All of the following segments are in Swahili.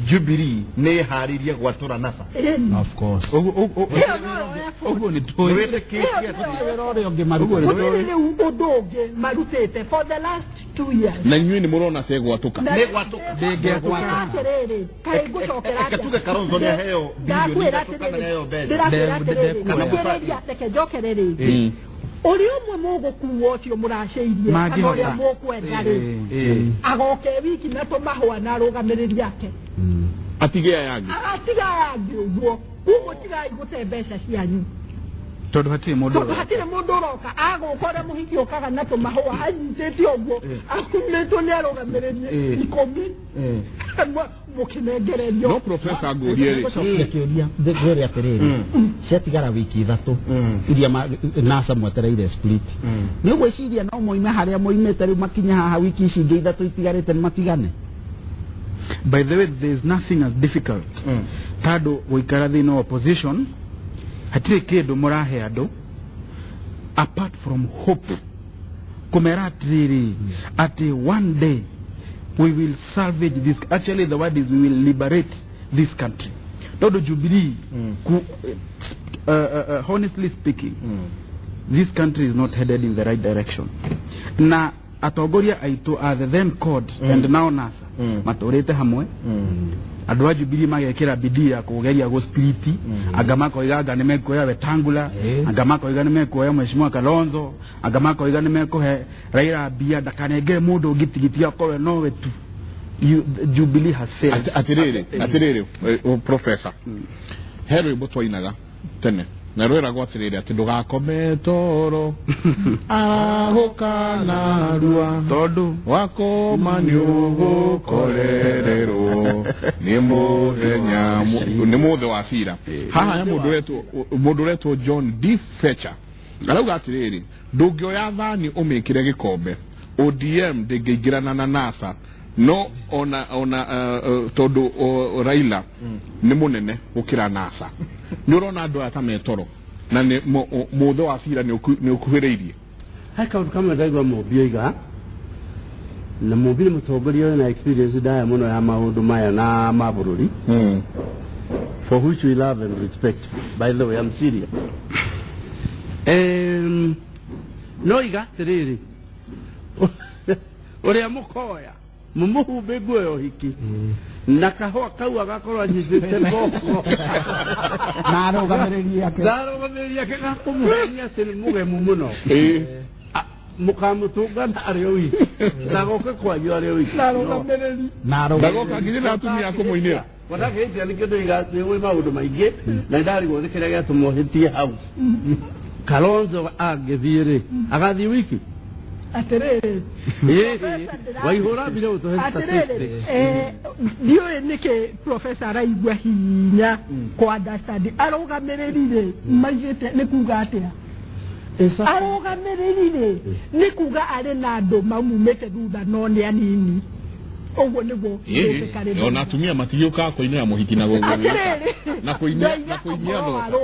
Jubilee ne hariria gwatura NASA. Of course. Ogo ni toyete kesi rore onge maruko ni udoge marutete for the last 2 years. Na nywe ni murona se gwatuka. Ne gwatuka. Dege gwatuka. Kai gucokera. Ekatuka Kalonzo ne heyo bilioni na heyo bed. Kana kuereria tekejokerere. Ori umwe mugo kuwotio murasheirie anoria mukwenda ri agoke wiki na to mahwa na rugamiriri yake atige yangi uguo ugo tiga igutembesha cianyu todo hatire mundu roka agukora muhiki okaga na to mahwa hanyitete uguo akumeto ne rugamiriri ikomi mukinegererio no professor aguriere kioria ndegere atiriri ciatigara wiki 3 iria NASA mwetereire split ni gwiciria no moime haria moimete ri makinya haha wiki ici 3 itigarite matigane. By the way, there is nothing as difficult tado wikara thina opposition hatire kindu murahe andu apart from hope kumera atiriri ati one day we will salvage this. Actually, the word is we will liberate this country. Todo Jubilee, honestly speaking, this country is not headed in the right direction. Na atogoria aito are the then called and now NASA. Matorete hamwe. Adwa Jubilee magekira bidii ya kugeria go split. Agamako igaga nemeko ya Wetangula, agamako igaga nemeko ya Mheshimiwa Kalonzo, agamako igaga nemeko he Raila Bia dakanege mudo gitigiti yakore no wetu. Jubilee has failed. Atirere professor Henry Botwainaga tene na rwera gwatirire ati ndugakome toro ahukana rua todo wako maniugo korerero ni muthe wa cira haha ya mundu reto John D. Fletcher arauga atiriri ndungioya thani umikire gikombe ODM ndingeingirana na NASA no ona todo Raila ni munene gukira NASA ni urona andu ata metoro na ni muthe wa cira ni ukuhireirie haka kama ndaigwa mubioiga na mubili mutongoria na experience daya muno ya maundu maya na mabururi for which we love and respect. By the way, I'm serious. No iga tiriri ore amukoya mumuhumbe guo hiki na kahwa kau agakorwa nyitete mboko narogamereri yake gakumenya sini muge mumuno mukamutungana ario wi nagoke kwa yo ario wi naroga ngirira atumia kumuinira wadake iti alikido igasi we maundu maingi na ndari gothe kiria giatumuhitie hau Kalonzo agethire agathi wiki aterere waihora bile utohesta dio nike professor Raigwa hinya kwa understand arogamererire magete nikuga atia arogamererire nikuga ari na andu mamumete thutha no ni anini ogwo niguo ona atumia matigioka koinira muhiki na gogo na koinia tho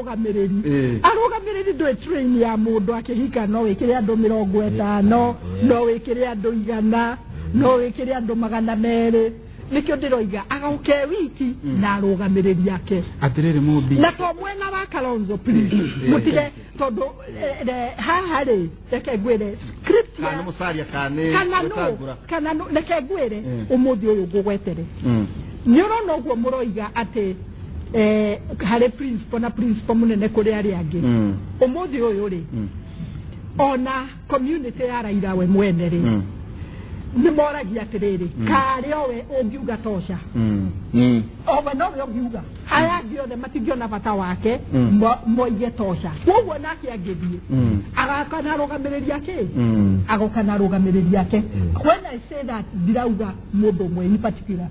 arogamereri do train ya mundu akihika no wikire andu 50 no wikire andu 100 no wikire andu 200 nikyo ndiroiga agauke wiki na arogamereri yake atiriri mubi na to mwena wa Kalonzo please mutige todo haha ri reke gwire script kana musaria kana no reke gwire umuthi uyu gugwetere ni urona uguo muroiga ati hare principal munene kuri ari angi umuthi uyu ri ona community ya Raila we mwene ri ni moragia atiriri kari owe ungiuga tosha owe no ungiuga aya giothe matingiona bata wake moige tosha koguo nake angithie agakana rugamiriri yake agokana rugamiriri yake when I say that dirauga mundu mwe in particular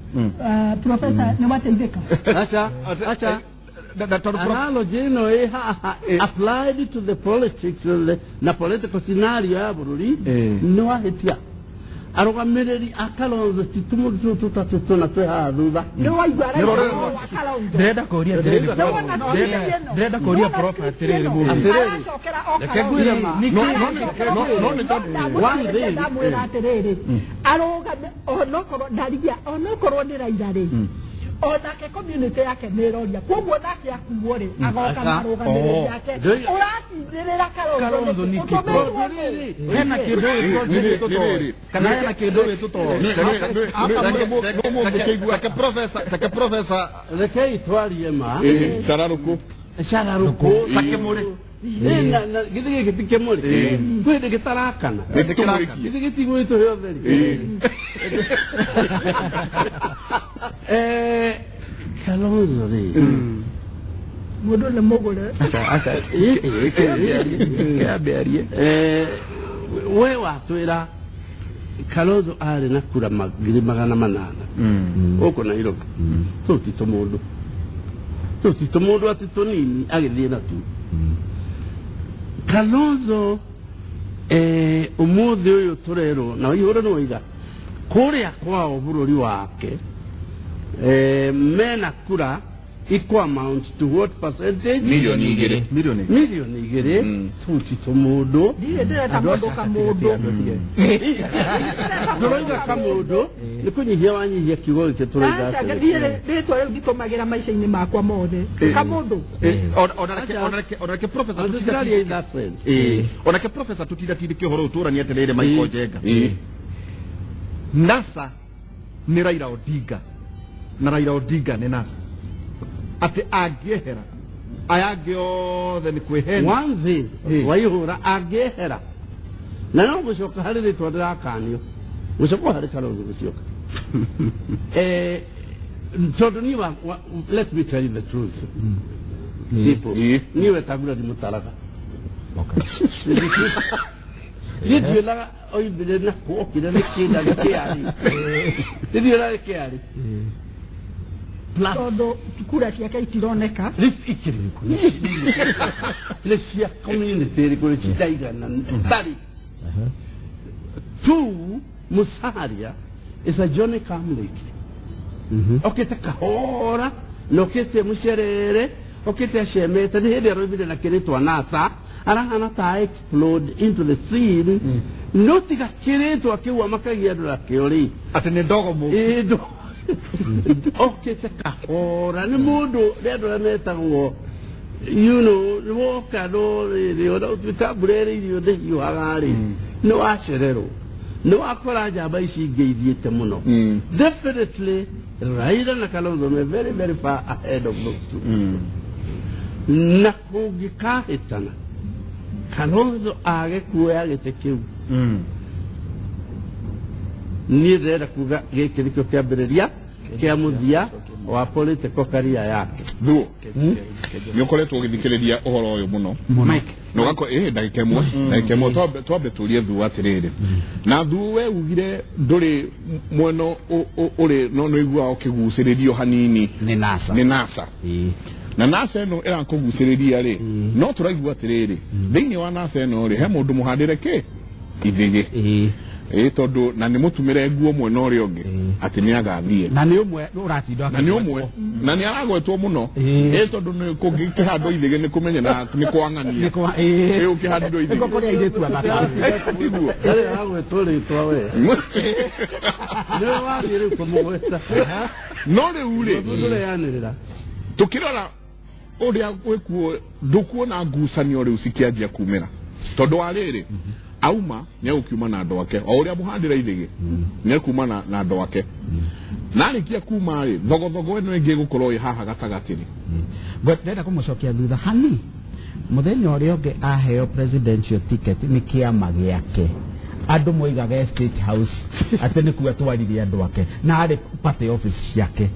professor ni mateithika acha analogy no applied to the politics na political scenario ya bururi no ahetia arogamereri Akalonzo titumutu tutatu na twe hathutha no waigwa Akalonzo ndenda koria proper atiriri mu rekegwira ma one day aroga onokoro ndaria onokoro ni Raila ri onake community yake niroria koguo nake akuo ri agoka na rugamire yake uratindirira Kalonzo ni kiko hena kindu wito kana hena kindu wito take professor rekei twarie ma Shararuku take muri na githige gitike muri kwende gitarakana githige tigwito yotheri Kalonzo ri mundu le mogole we watwira Kalonzo ari na kura magiri 800 uko na Nairobi tutito mundu ati tonini agithie na tu Kalonzo umuthi uyu turero na ihura no iga kuria kwao bururi wake mena kura equal amount to what percentage? Milioni igere tutito mundu ndire tamundu kamundu turoiga kamundu nikunyihia wanyihia kigo gike turoiga acha ndire nditwa ngitomagira maisha-ini makwa mothe kamundu onake professor tutiraria in that sense onake professor tutidatindike horo uturania atirire Michael Jenga NASA ni Raila Odinga na Raila Odinga ni NASA ate agehera ayage othe ni kwihena wanzi waihura agehera na no gucoka hari ritwa ndirakanio gucoka hari Kalonzo gucoka tondu ni wa let me tell you the truth people niwe tagura di mutaraga Did la oibire na kuokira ni kinda kiari did la kiari todo kura ciake itironeka ile cia community ri chitaigana tari tu Musalia is a Johnny Kamliki okete kahora nokete musherere okete shemete ni hede robide na kiritwa NASA arahana ta explode into the scene notiga kiritwa kiwa makagia dora kiori atene dogo mu okete kahora ni mundu rero metagwo you know woka do ri utaburere irio de yuhagari no asherero no akora jaba ici geithiete muno definitely Raila na Kalonzo me very very far ahead of those two na kugikahitana Kalonzo age kuya gitekiu ni rera kuga geke dikyo kiambiriria kia muthia wa political career yake Thuo nyokoretwo githikiriria uhoro uyu muno Mike no gako ndagika imwe twambe turie Thuo atiriri na Thuo we ugire nduri mweno uri no igua okiguciririo hanini ni NASA na NASA eno era kuguciriria ri no turaigua atiriri thiini wa NASA eno ri he mundu muhandire ki ithige tondu na ni mutumire nguo mwena uri ungi ati ni agathie na ni umwe uratinda na ni umwe na ni aragwetwo muno tondu ni kugikihando ithige ni kumenya na ni kwangania ukihando ithige ko kori ide tu abaka tiguo ale aragwetwo ritwa we ni wathire kumugweta no ri uri ndure yanirira tukirora uria gwikuo ndukuona ngucanio ri usikianjia kumira tondu ariri auma ni ukiuma na ndo wake o uria muhandira ithige ni kuma na ndo wake na alikia kuma ri thogo eno ingi gukorwo i haha gatagatiri but ndenda kumucokia thutha hani muthenya uria ungi aheo presidential ticket ni kiama giake andu moigaga State House ati ni kuwa twaririe andu ake na ari party office yake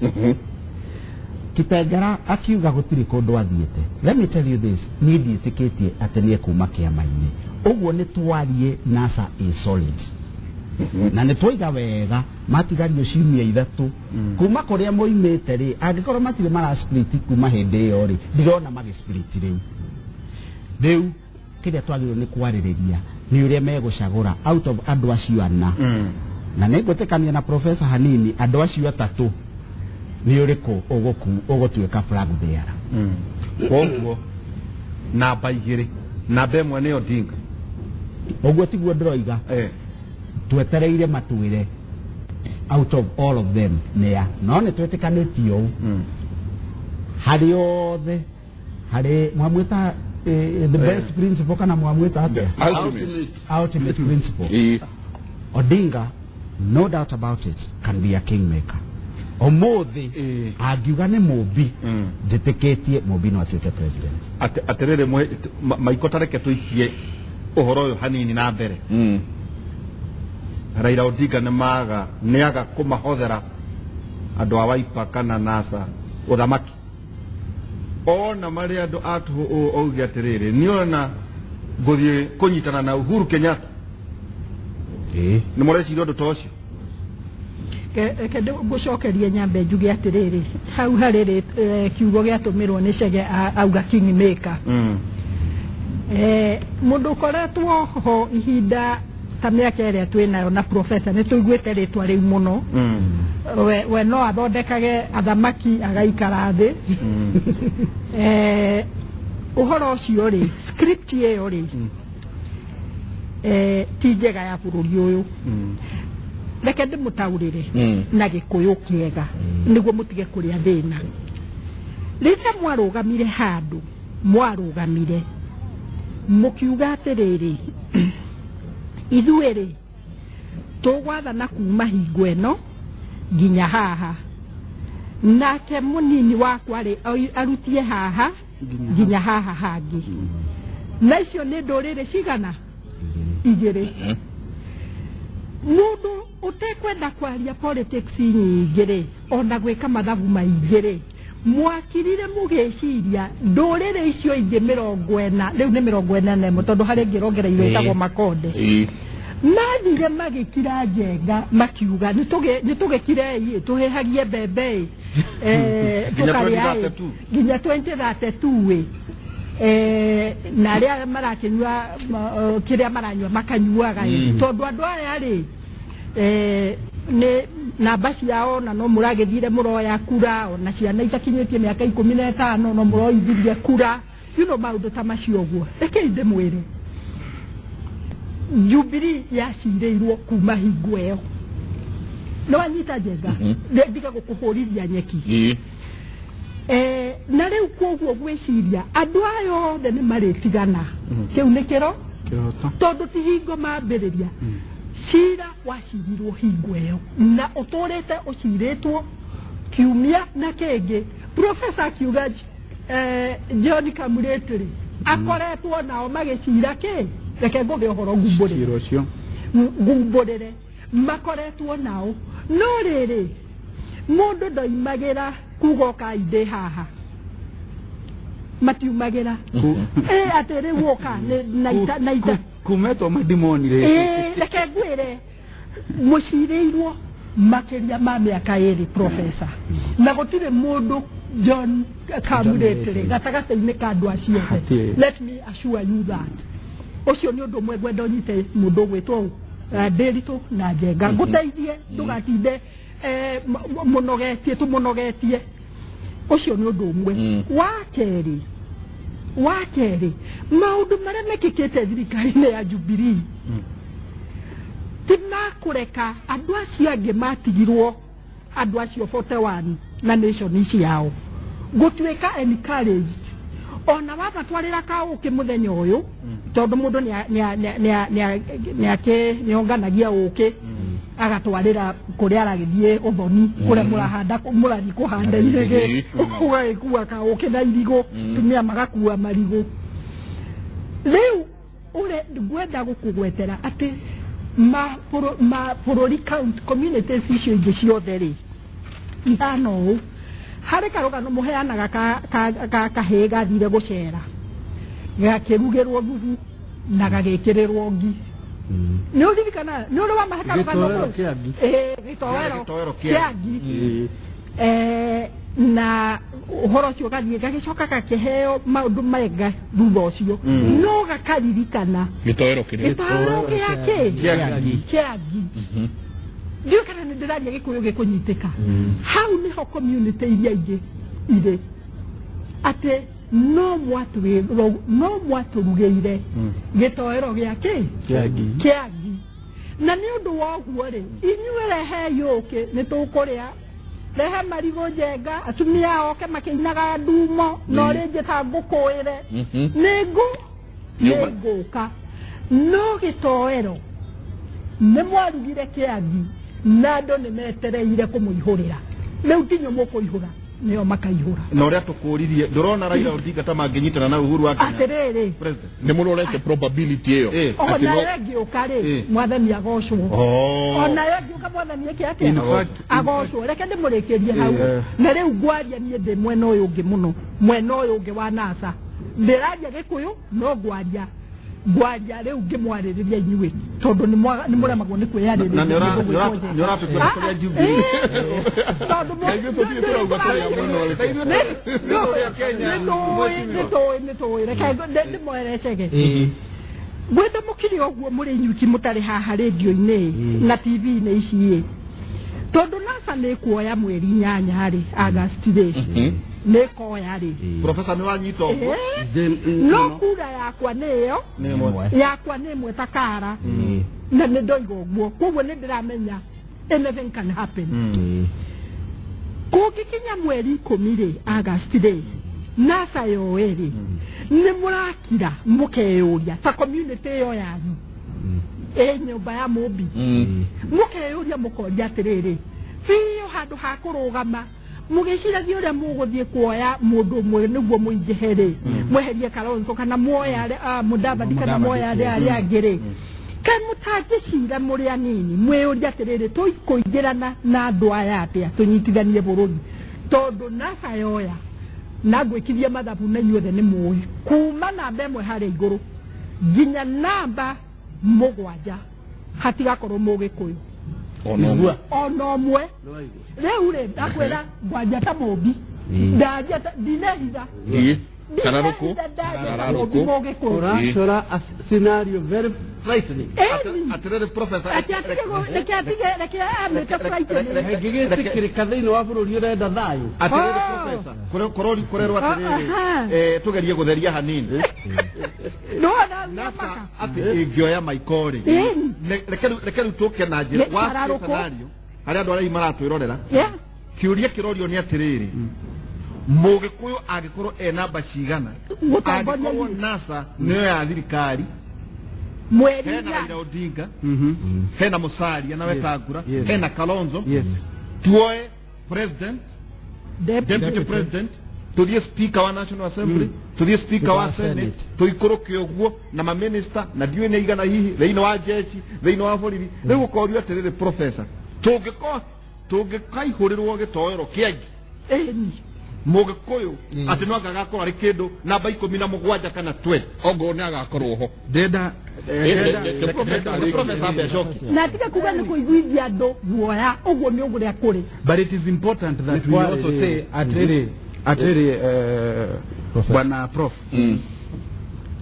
Kitengera akiuga gutiri kundu athiete. Let me tell you this, ni nditikitie ati ni kuma kiama-ini. Uguo ni twarie NASA is solid. Na ni twiga wega matigario ciumia ithatu kuma kuria moimete ri angikorwo matire mara split kuma hindi iyo ri ndirona magi split riu kiria twagirwo ni kwaririria ni uria megucagura out of andu acio ana na nigutikania na professor hanini andu acio atatu ni uriku ugutuika flag bearer koguo namba igiri namba imwe ni Odinga uguo tiguo ndiroiga twetereire matwire out of all of them nea no ne twetekanetio hari othe hari mwamwita the best principle kana mwamwita ultimate principle Odinga no doubt about it can be a kingmaker omothi agiuga ne mubi nditeketie mubi no atuike president aterere maikotareke tuikie uhoro uyu hanini na mbere Raila Odinga ne aga kumahothera andu a Wiper kana NASA uthamaki ona mari andu atu auge atiriri niona guthie kunyitana na Uhuru Kenyatta ni mureciria undu tocio kende gucokeria nyambe njuge atiriri hau hariri kiugo giatumirwo ni Chege auga kingmaker mundu koretwo ho ihinda ta miaka iria twinayo na professor ni tuiguite ritwa riu muno we no athondekage athamaki agaikara thi uhoro ucio ri script iyo ri ti njega ya bururi uyu reke ndimutaurire na gikuyu kiega niguo mutige kuria thina riria mwarugamire handu mwarugamire mukiuga atiriri ithuiri tugwathana kuma hingo eno nginya haha nake munini wakwa ri arutie haha nginya haha hangi na icio ni nduriri cigana igiri mundu utekwenda kwaria politics nyingiri ona gwika mathabu maingiri mwakirire mugeciria ndurire icio ingi 40 riu ni 41 tondu hari ngirongereirwo itagwo Makonde nathire magikira njenga makiuga nitugekire tuhehagie mbembe tukaria nginya 2032 na ria marakinywa kiria maranywa makanyuaga tondu andu aya ri ne namba ciao na no muragethire muroya kura ona ciana itakinyitie miaka 15 no muroithirie kura maundu ta macio guo reke inde mwire Jubilee yacireirwo kuma hingo iyo no anyita njenga ndiga gukuhurithia nyeki na riu koguo gwiciria andu ayo othe ni maritigana kiu ni kiro tondu ti hingo mambiriria cira wacirirwo hingo iyo na uturite uciritwo kiumia na kingi Professor kiuga John Kamuretiri akoretwo nao magicira ki reke ngoge uhoro ngumburire makoretwo nao no riri mundu ndoimagira kugoka inde haha matiumagira atiri woka naita kumeto madimoni reke ngwire mucireirwo makiria ma miaka iri Professor na gutire mundu John Kamuretiri gatagata-ini ka andu acio let me assure you that ucio ni undu mwe gwenda nyite mundu gwitwo Nderitu na Njenga nguteithie ndugatinde munogetie ucio ni undu umwe wa keri maundu maria mekikite thirikari-ini ya Jubilee ti makureka andu acio angi matigirwo andu acio 41 na nation ciao gutwika encouraged ona wabatwarira ka ukimuthenya uyu tondu mundu ni onganagia uki agatwarira kuria aragithie uthoni kuria murahanda murani kuhanda irege ukua ka uki na irigo tumia magakua marigo riu ure gwenda gukugwetera ati bururi count communities icio ingi ciothe ri ithano hari karugano muheanaga kahĩ gathire gucera gakirugirwo thubu na gagikirirwo ngi ni uririkana ni uri wa mahekarugano gitowero kiangi na uhoro ucio gathie gagicoka gakiheo maundu mega thutha ucio no gakaririkana gitowero kiangi ndio kana ni ndiraria gikuyu gikunyitika hau niho community iria ingi ire ate no mwaturugeire gitoero giake kiagi na ni undu wa guo ri inyuĩ rehe yũkĩ nĩ tũkũrĩa rehe marigũ njenga atumia oke makĩinaga ndumo na ũrĩ njĩta ngũkũĩre nĩ ngũka no gĩtoero nĩ mwarugire kĩathi na andũ nĩ metereire kũmũihũrĩra rĩu tinyo mũkũihũra nĩo makaihũra na ũrĩa tũkũririe ndũrona Raila Odinga ta mangĩnyitana na Uhuru wa Kenya atĩrĩrĩ nĩ mũrorete probability ĩyo ona ĩngĩũka rĩ mwathani agocwo ona ĩngĩũka mwathani ĩkĩake agocwo reke ndĩmũrĩkĩrie hau na rĩu ngwaria niĩ ndĩ mwena ũyũ ũngĩ mũno mwena ũyũ ũngĩ wa NASA ndĩraria Gĩkũyũ no ngwaria rĩu ngĩmwarĩrĩria inyuĩ tondũ nĩ mũremagwo nĩ kwĩyarĩrĩria na nĩ ũratũtua kũrĩa Jubilee tondũ nĩtũĩ reke ndĩmwerecege gwĩta mũkiri ũguo mũrĩ inyuki mũtarĩ haha rĩndio-inĩ na TV-inĩ ici tondũ NASA nĩ kuoya mweri 8 rĩ August rĩ nĩkoya rĩ Professor nĩ wanyita ũguo no kura yakwa nĩyo yakwa nĩ ĩmwe ta Kara na nĩ ndoiga ũguo koguo nĩ ndĩramenya anything can happen kũngĩkinya mweri 10 rĩ August rĩ NASA yoe rĩ nĩ mũrakira mũkeyũria ta community yo yanyu nyũmba ya Mũmbi mũkeyũria mũkoria atĩrĩrĩ biũ handũ ha kũrũgama mũgĩciragia ũrĩa mũgũthiĩ kuoya mũndũ ũmwe nĩguo mũingĩhe rĩ mweherie Kalonzo kana muoya Mudavadi kana muoya arĩa angĩ rĩ kaĩ mũtangĩcira mũrĩ anini mwĩyũria atĩrĩrĩ tũkũingĩrana na andũ aya atĩa tũnyitithanie bũrũri tondũ NASA yoya na gwĩkithia mathabu na inyuothe nĩ mũĩ kuma namba ĩmwe harĩa igũrũ nginya namba 7 hatigakorwo Mũgĩkũyũ ona ũmwe rĩu rĩ ndakwĩra ngwanja ta Mũmbi ndanja ndinehitha Kararuku Urashora a scenario very frightening. Atĩrĩrĩ Professor reke amĩte frightening hengigĩtikĩrĩ kathĩinĩ wa bũrũri ũrenda thayũ atĩrĩrĩ Professor kũrerwo atĩrĩrĩ tũgerie gũtheria hanini NASA atĩ ĩngĩoya maikori reke rĩu tũke na njĩra wa scenario harĩa andũ arĩa maratwĩrorera kĩũria kĩrorio nĩ atĩrĩrĩ Mũgĩkũyũ angĩkorwo namba cigana angĩkorwo NASA nĩyo ya thirikari hena Raila Odinga hena Musalia na Wetangula hena Kalonzo tuoe president deputy president tuthie speaker wa National Assembly tuthie speaker wa Senate tuikũrũke ũguo na ma minister na ndiũĩ nĩ igana hihi thĩinĩ wa jeshi thĩinĩ wa borithi rĩu ũkorio atĩrĩrĩ Professor tũngĩkaihũrĩrwo gĩtoero kĩangĩ Mũgĩkũyũ atĩ no agakorwo arĩ kĩndũ namba 17 kana 12 ogo nĩ agakorwo ho ndenda na tiga kuga nĩ kũiguithia andũ guoya ũguo nĩ ũgũrĩa kũrĩ but it is important that we also say atĩrĩ bwana Prof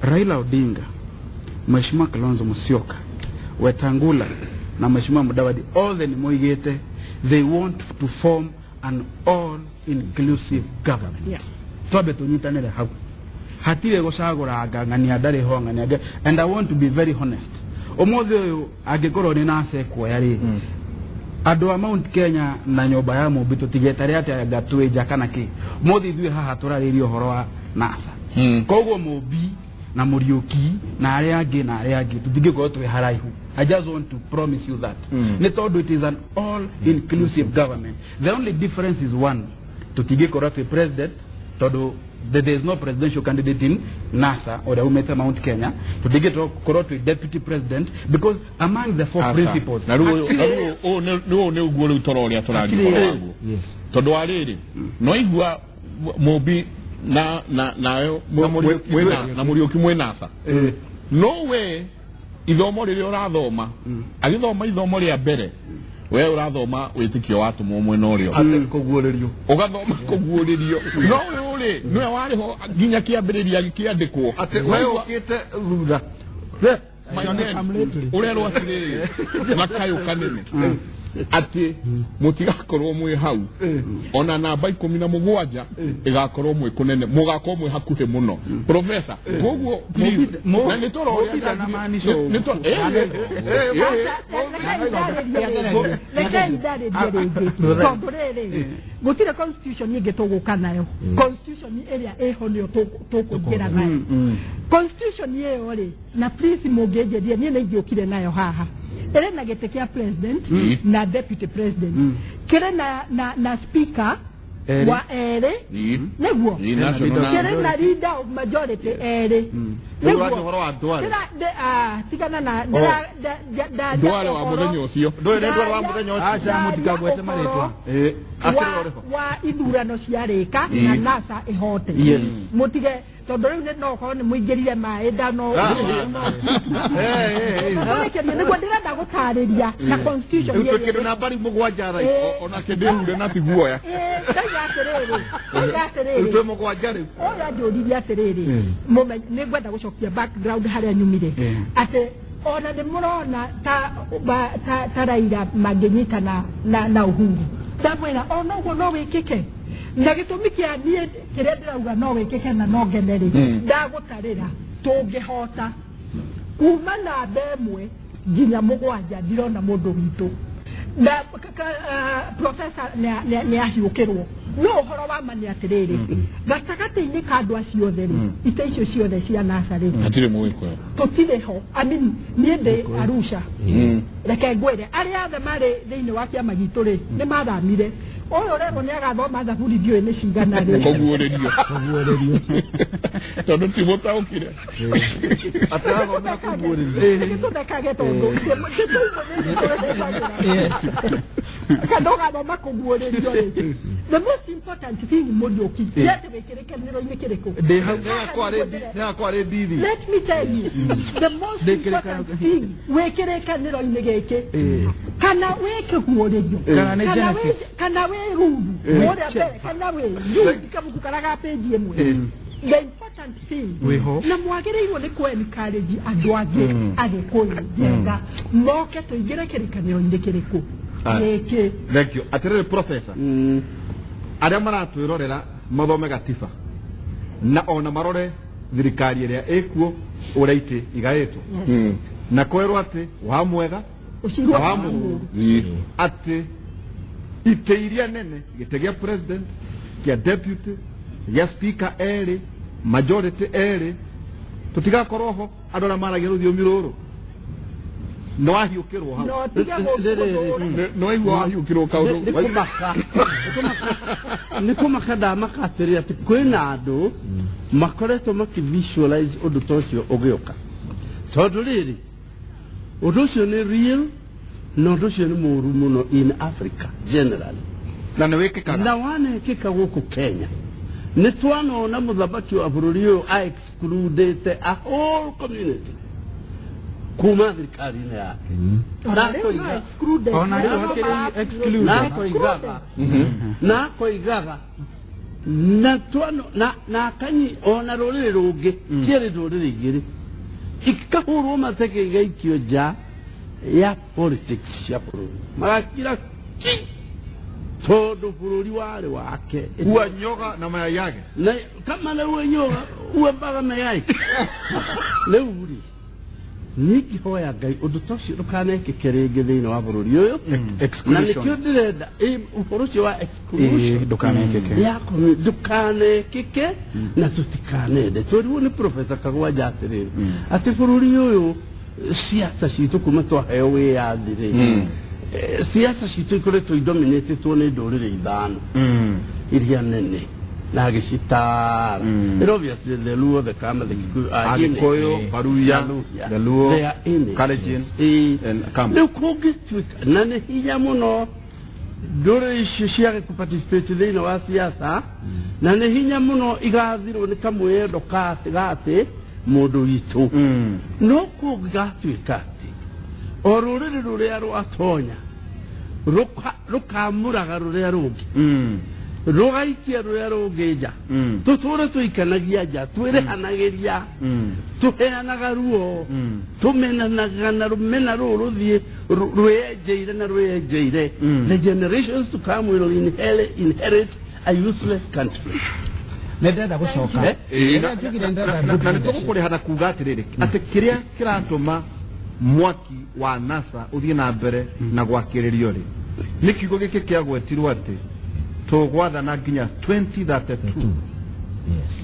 Raila Odinga Mheshimiwa Kalonzo Musyoka Wetangula na Mheshimiwa Mudavadi all the moigete they want to form an all inclusive government tobe tunyitanire hau hatire gũcagũra ngang'ania ndarĩ ho ng'ania and I want to be very honest ũmũthĩ ũyũ angĩkorwo nĩ NASA kuoya rĩ andũ a Mount Kenya na nyũmba ya Mũmbi tũtigeta rĩ atĩ gatwĩnja kana kĩ mũthĩ ithuĩ haha tũrarĩria ũhoro wa NASA koguo Mũmbi na Mũriũki na arĩa angĩ tũtingĩkorwo twĩ haraihu I just want to promise you that nĩ tondũ it is an all inclusive government the only difference is one tũtingĩkorwo twĩ president tondũ there is no presidential candidate in NASA or umete Mount Kenya tũtingĩkorwo twĩ deputy president because among the four principles na rĩu nĩ uguo rĩu tũroria tũraria tondũ arĩrĩ no igua Mũmbi na Mũriũki mwĩ NASA no we ithomo rĩrĩa ũrathoma agĩthoma ithomo rĩa mbere we ũrathoma wĩtĩkio watũmwo mwena ũrĩa atĩ kũguũrĩrio ũgathoma kũguũrĩrio no we ũrĩ nĩwe warĩ ho nginya kĩambĩrĩria gĩkĩandĩkwo atĩ we ũkĩte thutha ũrerwo atĩrĩrĩ na kayũ kanene ati mutigakorwo mwe hau ona namba 17 igakorwo mwe kunene mugakorwo mwe hakuhe muno professor koguo na nitoro ria na maanisho nitoro gutire constitution yige toguka nayo constitution area eho nio tukugera nayo constitution yeyo ri na please mugejerie nie na igiokire nayo haha ere na gete kia president na deputy president kere na speaker wa ere neguo kere na leader of majority ere neguo kera tigana na doale wa mudenyo cio doale wa mudenyo acha mutikagwete maritwa wa idurano ciarika na NASA ihote mutige tondu riu no ko ni muingirire mai ndano niguo ndirenda gutariria na constitution yetu kindu na bari mugwanja rai ona kindu na tiguoya twe mugwanja ri oya njuririe atiriri nigwenda gucokia background haria nyumire ate ona ndimurona ta Raila manginyitana na Uhuru ndamwira ona uguo no wikike na gitumi kia nie kiria ndirauga no wikike na no ngeneri ndagutarira tungihota kuma na bemwe nginya mugwanja ndirona mundu witu na professor ne ahiukirwo no horo wa mani atiriri gatagati-ini ka andu acio theri ite icio ciothe cia NASA ri atire muiko tutire ho nie ndi Arusha reke ngwire aria othe mari thiini wa kiama gitu ri ni mathamire oyo rego ni agathoma thaburi dio ni cigana ri koguorerio tondu ti mutaukire atago na koguorerio tutakaga tondu kadoga thoma koguorerio ri the most important thing Murioki yete wekireke niro-ini kiriko de kware didi let me tell you the most important thing wekireke niro-ini geke kana weke guorerio kana we rudu ora bere kana we rudu kabuku karaga page emwe the important thing na mwagereirwo ni ku encourage andu angi agikuyu jenga moke tuigire kirikaniro-ini kiriko geke thank you atirire professor aria maratwirorera mathome gatiba na ona marore thirikari iria ikuo uria iti igaitwo na kwerwo ati wa mwega wa muru ati ite iria nene gitegia president kia deputy ya speaker eri majority eri tutigakorwo ho andora maragia ruthiomi ruru no ahiukirwo ha no igwa ahiukirwo kaundu nikumaka damakatiri ati kwina andu makoretwo makivisualize undu tocio ugiuka tondu riri undu ucio ni real no undu ucio ni muru muno in Africa generally na niwikikaga na wanekika guku Kenya ni twanona muthabaki wa bururi uyu a excluded a whole community kuma thirikari-ini yake nakoigaga na twano na kanyi ona ruriri rungi cieri ruriri igiri ikahurwo mateke igaikio nja ya politics cia bururi magakira tondu bururi wari wake uwa nyoga na mayai yake na kama na uwa nyoga uwa baga mayai leuri niki hoya ngai undu tocio rukanekeke ringi thiini wa bururi uyu na nikio ndirenda ufuruci wa exclusion dukanekeke na tutikanende toriwo ni professor Kagwanja atiriri ati bururi uyu siasa citu kuma twaheo wiyathiri siasa citu ikoretwo idominatitwo ni nduriri ithano iria nene na gicitara obviously the Luo, the Kama, the Kikuyu, Agikoyo, Baruya, the Luo, Kalenjin, and Kama. They could get to it. None hiya muno. Dore ishishia kuparticipate in wa siasa. Nane hiya muno igaziro ni kamwe dokate gate modo itu. No kugatu ikati. Orure aro atonya. Rukamura garure arugi. rogaikia rũrĩa rũngĩnja tũtũre tũikanagia nja twĩrĩhanagĩria tũheanaga ruo tũmenanaga na rũmena rũu rũthiĩ rwĩenjeire na rwĩenjeire. The generations to come will inherit a useless country. Nendenda gũcoka na nĩtũgũkũrĩha na kuga atĩrĩrĩ atĩ kĩrĩa kĩratũma mwaki wa NASA ũthiĩ na mbere na gwakĩrĩrio rĩ nĩ kiugo gĩkĩ kĩagwetirwo atĩ tũgwathana nginya 2032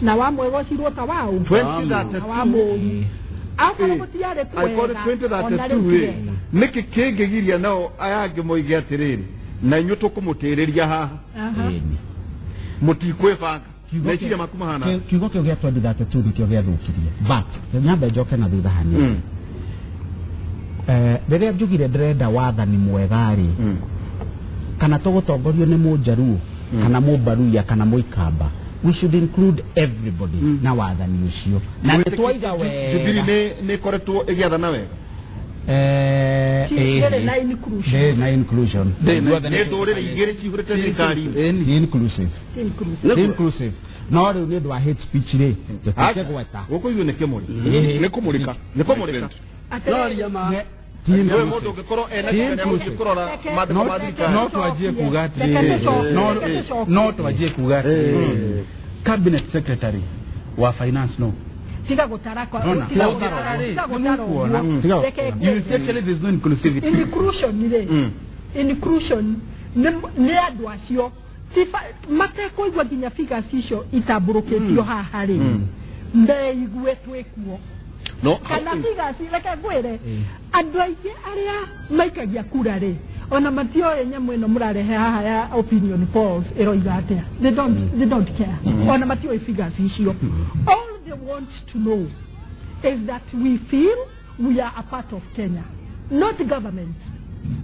na wamwe gocirwo ta wao 2032 nĩkĩ kĩngĩgiria nao aya angĩ moige atĩrĩrĩ na inyuĩ tũkũmũtĩrĩria haha mũtikwĩbanga meciria maku mahana kiugo kĩu gĩa 2032 nĩkĩo gĩathũkirie but nyambe njoke na thutha hanini rĩrĩa njugire ndĩrenda wathani mwega-rĩ kana tũgũtongorio nĩ mũnjaruo kana mũmbaruya kana mũikamba, we should include everybody na wathani ũcio na nĩtwaiga wega Jubilee nĩ koretwo ĩgĩathana wega na inclusion nĩ ndũrĩrĩ igĩrĩ cihũrĩte thirikari inclusive no rĩu nĩ ũndũ wa hate speech rĩ tũtĩke gweta gũkũ ithuĩ nĩ kĩmũrĩka Wewe mũndũ ũngĩkorwo ena kĩrĩa ũngĩkorora mathiko ma thirikari no twanjie kuga atĩ no twanjie kuga atĩ cabinet secretary wa finance no tiga gutara kwa you see actually there's no inclusivity inclusion nĩ andũ acio matekuigua nginya figures icio itamburũkĩtio haha rĩ ndeigue twĩkuo no kana figures reke ngwĩre andũ aingĩ arĩa maikagia kura rĩ ona matioe nyamũ ĩno mũrarehe haha ya opinion polls ĩroiga atĩa they don't care ona matioe figures icio. All they want to know is that we feel we are a part of Kenya, not government.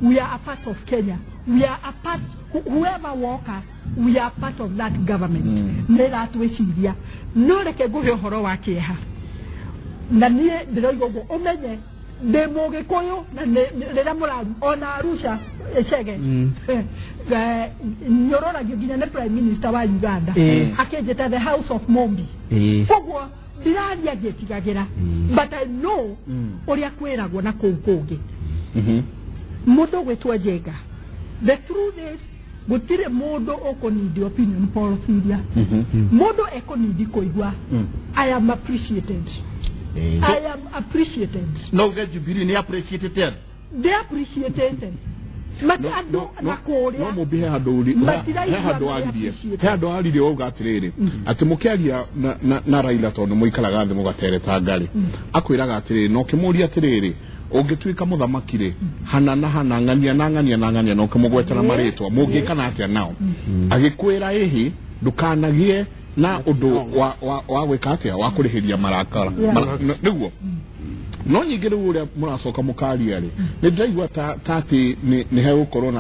We are a part of Kenya. We are a part, whoever walker, we are part of that government. Nera twĩciria no reke ngũhe ũhoro wa kĩeha na niĩ ndĩroiga ũguo ũmenye ndĩ mũgĩkũyũ na rĩrĩa mũraru ona Arusha Echege nyororagio nginya nĩ prime minister wa Uganda akĩnjĩta the house of Mombi koguo ndiraria ngĩtigagĩra but I know ũrĩa kwĩragwo na kũu kũngĩ mũndũ gwĩtwo Njenga. The truth is gũtirĩ mũndũ ũkũnindi opinion polls iria mũndũ ekonindi kũigua I am appreciated. I am appreciated. No get Jubilee ni appreciated. They appreciated. Mati ando na kũrĩa no mũbihe handũ aririe wauga atĩrĩrĩ atĩ mũkĩaria na Raila tondũ mũikaraga thĩ mũgatereta ngari akwĩraga atĩrĩrĩ no kĩmũria atĩrĩrĩ ũngĩtuĩka mũthamaki rĩ hana na hana ng'ania no kĩmũgwetera marĩtwa mũngĩkana atĩa nao agĩkwĩra ĩhĩ ndũkanagie na ũndũ wa gwĩka atĩa wa kũrĩhĩria marakara nĩguo no nyingĩ rĩu ũrĩa mũracoka mũkaria rĩ nĩ ndĩraigua ta atĩ nĩ hegũkorwo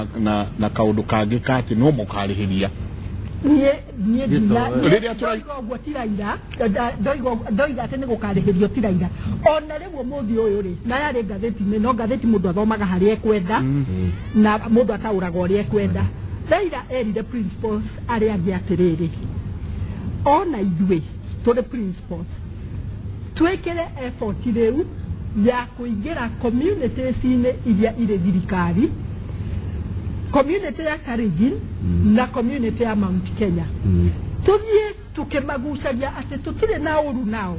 na kaũndũ kangĩ ka atĩ no mũkarĩhĩria rĩrĩa tũraigua tiraira ndoiga atĩ nĩ gũkarĩhĩrio tiraira ona rĩu ũmũthĩ ũyũ rĩ na yarĩ ngathĩti-inĩ no ngathĩti mũndũ athomaga harĩa ekwenda na mũndũ ataũraga ũrĩa ekwenda. Raila erire principles arĩa angĩ atĩrĩrĩ ona ithuĩ tũrĩ principles twĩkĩre effort rĩu ya kũingĩra communities-inĩ iria irĩ thirikari, community ya Kalenjin na community ya Mount Kenya tũthiĩ tũkĩmagucagia atĩ tũtirĩ na ũru nao.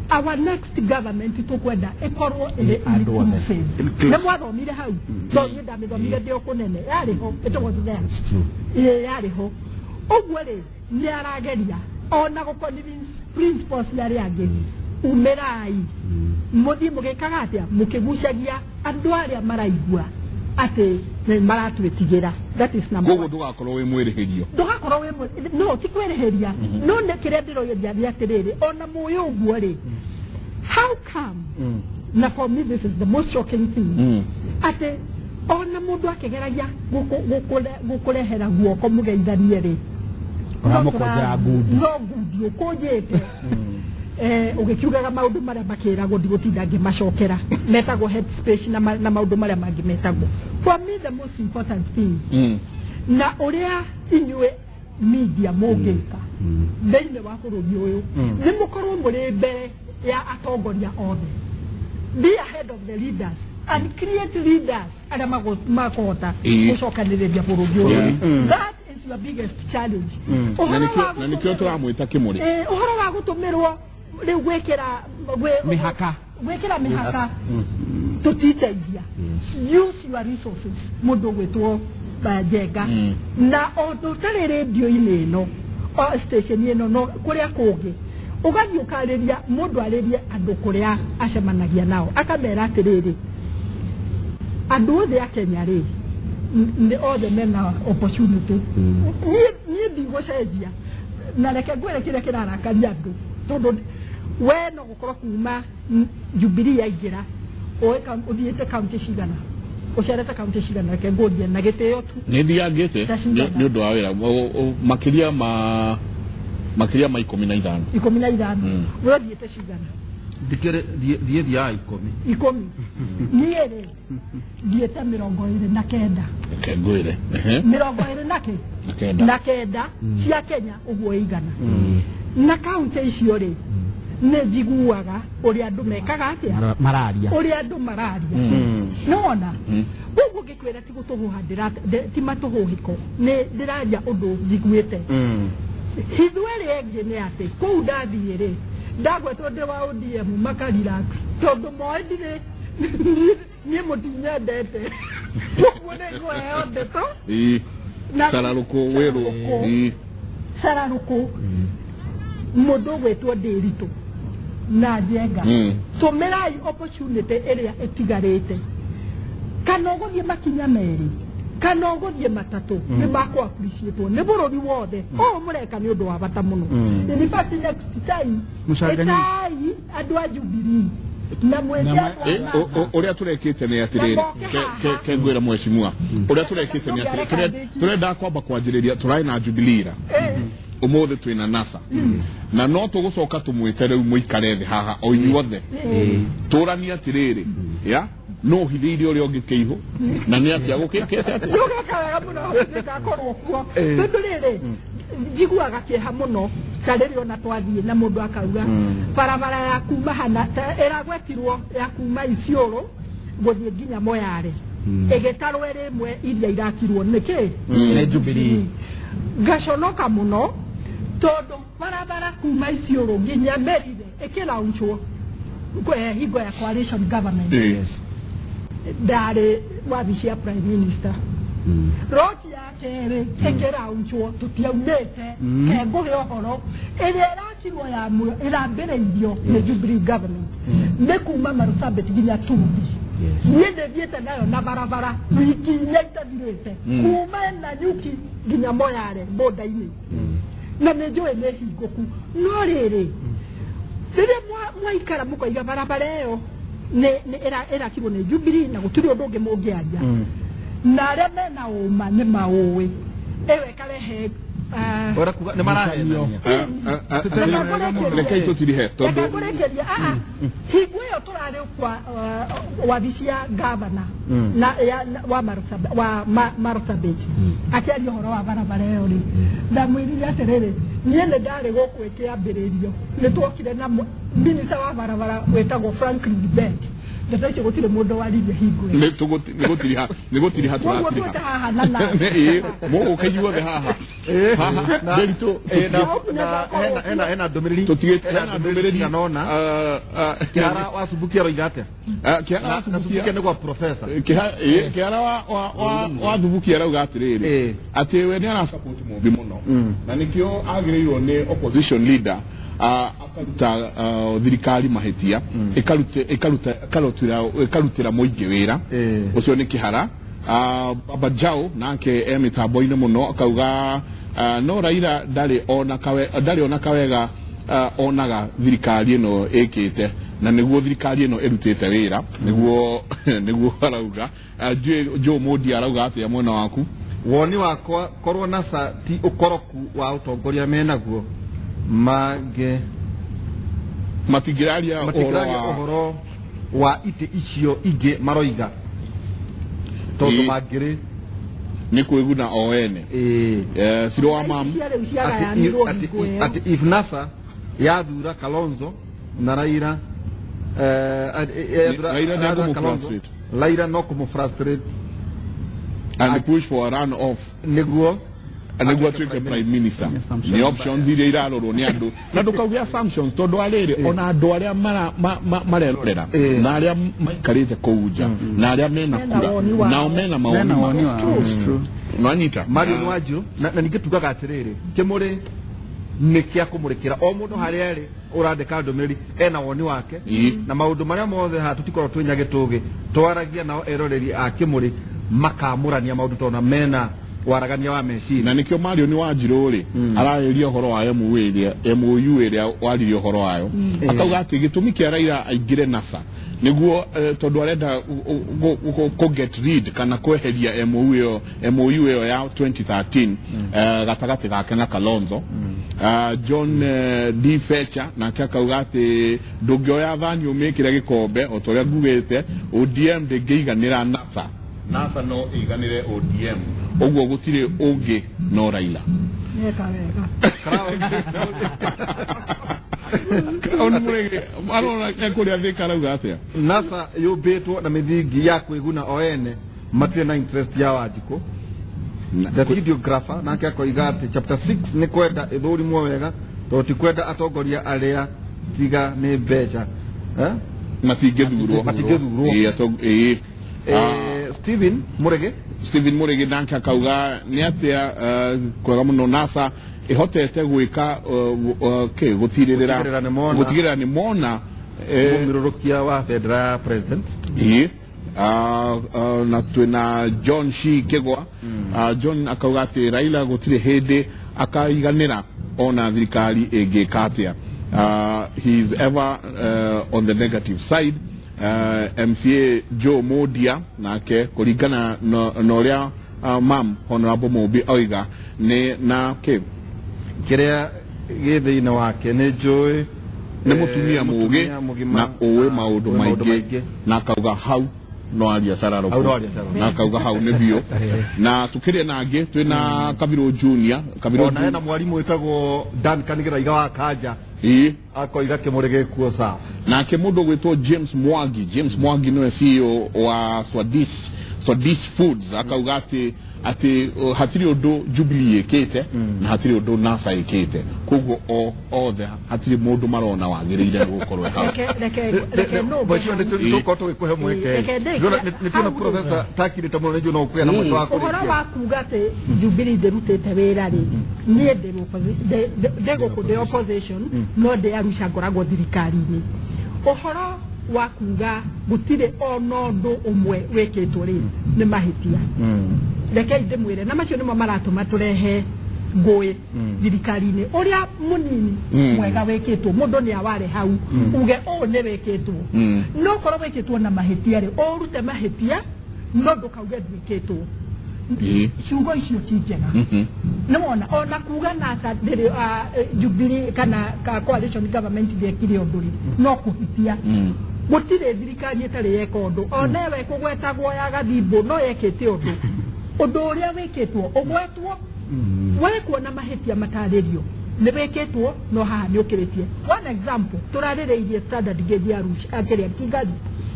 Our next government tũkwenda ĩkorwo ĩrĩ inclusive. Nĩ mwathomire hau tondũ ndamĩthomire ndĩ kũnene yarĩho ĩtagwo there yarĩho ũguo rĩ nĩ arageria ona gũconvince principles arĩa angĩ umerai mũthiĩ mũgĩkaga atĩa mũkĩgucagia andũ arĩa maraigua atĩ maratwĩtigĩra. That is number one. Koguo ndũgakorwo wĩ mwĩrĩhĩrio ndũgakorwo wĩ no ti kwĩrĩhĩria no nĩ kĩrĩa ndĩroiria nĩ atĩrĩrĩ ona mũĩ ũguo rĩ how come na for me this is the most shocking thing atĩ ona mũndũ akĩgeragia gũkũrehera guoko mũgeithanie rĩ ũramũkũnjĩra ngundi no ngundi ũkũnjĩte ũgĩkiugaga maũndũ marĩa makĩragwo ndigũtinda ngĩmacokera metagwo head space na maũndũ marĩa mangĩ metagwo. For me the most important thing na ũrĩa inyuĩ media mũngĩka thĩinĩ wa bũrũri ũyũ nĩ mũkorwo mũrĩ mbere ya atongoria othe. Be ahead of the leaders and create leaders arĩa makũhota gũcokanĩrĩria bũrũri ũyũ. That is your biggest challenge. Na nĩkĩo tũramwĩta Kĩmũrĩ. Ũhoro wa gũtũmĩrwo rĩu gwĩkĩra mĩhaka tũtiteithia. Use your resources. Mũndũ gwĩtwo Njenga na ũndũ ũtarĩ radio-inĩ ĩno station ĩno no kũrĩa kũngĩ ũgathiĩ ũkarĩria mũndũ arĩrie andũ kũrĩa acemanagia nao akamera atĩrĩrĩ andũ othe a Kenya rĩ nĩ othe mena opportunity. Niĩ ndigũcenjia na reke ngwĩre kĩrĩa kĩrarakaria andũ tondũ we no gũkorwo kuma Jubilee yaingĩra ũthiĩte kaunti cigana ũcerete kaunti cigana reke ngũrie na gĩtĩo tu nĩ thiangĩte nĩ ũndũ wa wĩra makĩria ma 15 we thiĩte cigana ndikere thiĩ 10 niĩ rĩ thiĩte 29 ngwĩre 29 cia Kenya ũguo igana na kaunti icio rĩ nĩ njiguaga ũrĩa andũ mekaga atĩa ũrĩa andũ mararia nona ũguo ngĩkwĩra ti gũtũhũha ti matũhũhĩko nĩ ndĩraria ũndũ njiguĩte. Ithuĩ rĩngĩ nĩ atĩ kũu ndathiĩ rĩ ndagwetwo ndĩ wa ODM makarelax tondũ moĩ ndirĩ niĩ mũtinyendete ũguo nĩ ngũheo ndeto sararũkũ wĩrũ sararũkũ mũndũ gwĩtwo Ndĩritũ na Njenga tũmĩrai opportunity ĩrĩa ĩtigarĩte kana ũgũthiĩ makinya merĩ kana ũgũthiĩ matatũ nĩ makũ appreciate nĩ bũrũri wothe ũũ mũreka nĩ ũndũ wa bata mũno. In fact next time etai andũ a Jubilee na mwĩtia ũrĩa tũrekĩte nĩ atĩrĩrĩ kengwĩra mheshimiwa ũrĩa tũrekĩte nĩ atĩrĩrĩ tũrenda kwamba kwanjĩrĩria tũrarĩ na Jubilee ũmũthĩ twĩna NASA na no tũgũcoka tũmwĩte rĩu mũikare thĩ haha o inyuothe tũrania atĩrĩrĩ ya no hithĩire ũrĩa ũngĩ kĩihũ na nĩ atĩa gũkĩkĩte atĩa ndũgekaga mũno ndĩgakorwo kuo tondũ rĩrĩ njiguaga kĩeha mũno ta rĩrĩ ona twathiĩ na mũndũ akauga barabara ya kuma hana ĩragwetirwo ya kuma Isiolo gũthiĩ nginya Moyale ĩgĩtarwo ĩmwe iria irakirwo nĩkĩ nĩ Jubilee ngaconoka mũno tondũ barabara kuma Isiolo nginya Merire ĩkĩraunchwo hingo ya coalition government ndarĩ wabici ya prime minister roti ya kerĩ ĩkĩraunchwo tũtiaumĩte kengũhe ũhoro ĩrĩa ĩrakirwo ya ĩrambĩrĩirio nĩ Jubilee government nĩ kuma Marsabit nginya Tumbi niĩ ndĩthiĩte nayo na barabara wiki inya itathirĩte kuma Nanyuki nginya Moyale boda-inĩ na nĩ njũĩ nĩ hingũku no rĩrĩ rĩrĩa mwaikara mũkoiga barabara ĩyo ĩrakirwo nĩ Jubilee na gũtirĩ ũndũ ũngĩ mũngĩaria na arĩa mena ũma nĩ maũĩ ĩyo ĩkarehe nĩ marahenania rekei tũtirihe tondũ hingo ĩyo tũrarĩ kwa wabici ya gavana wa Marsabit akĩaria ũhoro wa barabara ĩyo rĩ ndamwĩrire atĩrĩrĩ niĩ nĩ ndarĩ gũkũ ĩkĩambĩrĩrio nĩ twokire na minista wa barabara wĩtagwo Franklin Dibet ndata icio gũtirĩ mũndũ waririe hingo ĩyo nĩ gũtiriha tũratiriha mũgũka inyuothe haha Ndĩritũ hena ndũmĩrĩri kanona kĩhara wa Subukia roiga atĩa na Subukia nĩ gwa professor kĩhara wa Subukia rauga atĩrĩrĩ atĩ we nĩ arasupport Mumbi mũno na nĩkĩo agĩrĩirwo nĩ opposition leader akaruta thirikari mahĩtia ĩkarutĩra mũingĩ wĩra ũcio nĩ kĩhara. Baba Jao nake mĩtambo-inĩ mũno akauga no Raila ndarĩ ona kawega onaga thirikari ĩno ĩkĩte na nĩguo thirikari ĩno ĩrutĩte wĩra nĩguo arauga. Joe Modi arauga atĩa mwena waku? Woni wakwa korwo NASA ti ũkoroku wa ũtongoria menaguo matingĩraria ũhoro wa itĩ icio ingĩ maroiga tondũ mangĩrĩ ni kwiguna oene siro wa mam ati if NASA yathura Kalonzo na Raila Raila no kumu frustrate and push for a run off niguo aniguo tuike prime minister ni options ile irarorwo ni andu na ndukaugia assumptions tondu aliri ona andu aria marerorera na aria maikarite kuuja na aria mena kura na mena maoni no anyita Mario Nwanju na ningitugaga atiriri kimuri nikia kumurikira o mundu haria ri urandika ndumiriri ena woni wake na maundu maria mothe ha tutikoro twinyage tugi twaragia nao eroreri a kimuri makamurania maundu tona mena waragania wa meciri na nikio Mario Nwanju ri arayeria horo wa MOU ria waririo horo wayo akauga ati gitumi kia Raila aingire NASA niguo tondu arenda go get rid kana kweheria MOU yo ya 2013 gatagati gake na Kalonzo John D. Fletcher na akauga ati ndungioya thani umikire gikombe otoria ngugite ODM ndingiiganira NASA no iganire ODM ogwo gutire ungi no Raila onu murege arona yakuri athika rauga atia NASA yubitwo na mithingi ya kwiguna oene matire na interest ya Wanjiku the videographer na akako igati chapter 6 ni kwenda ithuri mwo wega to ti kwenda atongoria aria tiga ni beja matigethurwo Stephen Murege danke akauga ni atia kwega muno NASA ihotete gwika gutigirira ni mona mumirurukia wa federal president na twina John Shi Kegwa John akauga ati Raila gutire hindi akaiganira ona thirikari ingikatia he is ever on the negative side MCA Joe Modia nake kuringana no ria mam honorable Mobi oiga ni na kiria githiina wake ni Joe ni mutumia mugi na uwe maundu maingi na kauga hau no aria sararo na kauga hau ni bio na tukiria nangi twina Kabiro Junior Kabiro na mwalimu wetagwo Dan Kanigira iga wa Kanja akoiga kimurege kuo sawa na kemundo gwetwo James Mwangi no CEO wa Swadis Foods akauga ati hatiri undu Jubilee ekete na hatiri undu NASA ekete koguo o the hatiri mundu marona wagirire gukorwe ha reke no bacho ndio tuko kuhe mweke ni tuna professor takiri tamu nejo no kuya na mtu wako uhora wakuga ate Jubilee derutete wera ri nie dego ku the opposition no de arusha ngoragwo thirikari ni uhora wakuga gutire ono ndo umwe weketwo ri ni mahitia reke ndimwire na macio nimo maratuma turehe ngui thirikari-ini uria munini mwega weketwo mundu ni aware hau uge o ne weketwo no korwo weketwo na mahitia ri urute mahitia no ndukauge weketwo ciugo icio ti njega nĩ wona ona kuga NASA ndĩrĩ Jubilee kana coalition government ndĩekire ũndũ rĩ no kũhitia gũtirĩ thirikari ĩtarĩ yeka ũndũ ona we kũgwetagwo ya gathimbo no yekĩte ũndũ ũrĩa wĩkĩtwo ũgwetwo we kuona mahĩtia matarĩrio nĩ wĩkĩtwo no haha nĩ ũkĩrĩtie one example tũrarĩrĩirie standard gauge ya Arusha akĩrĩa Kigali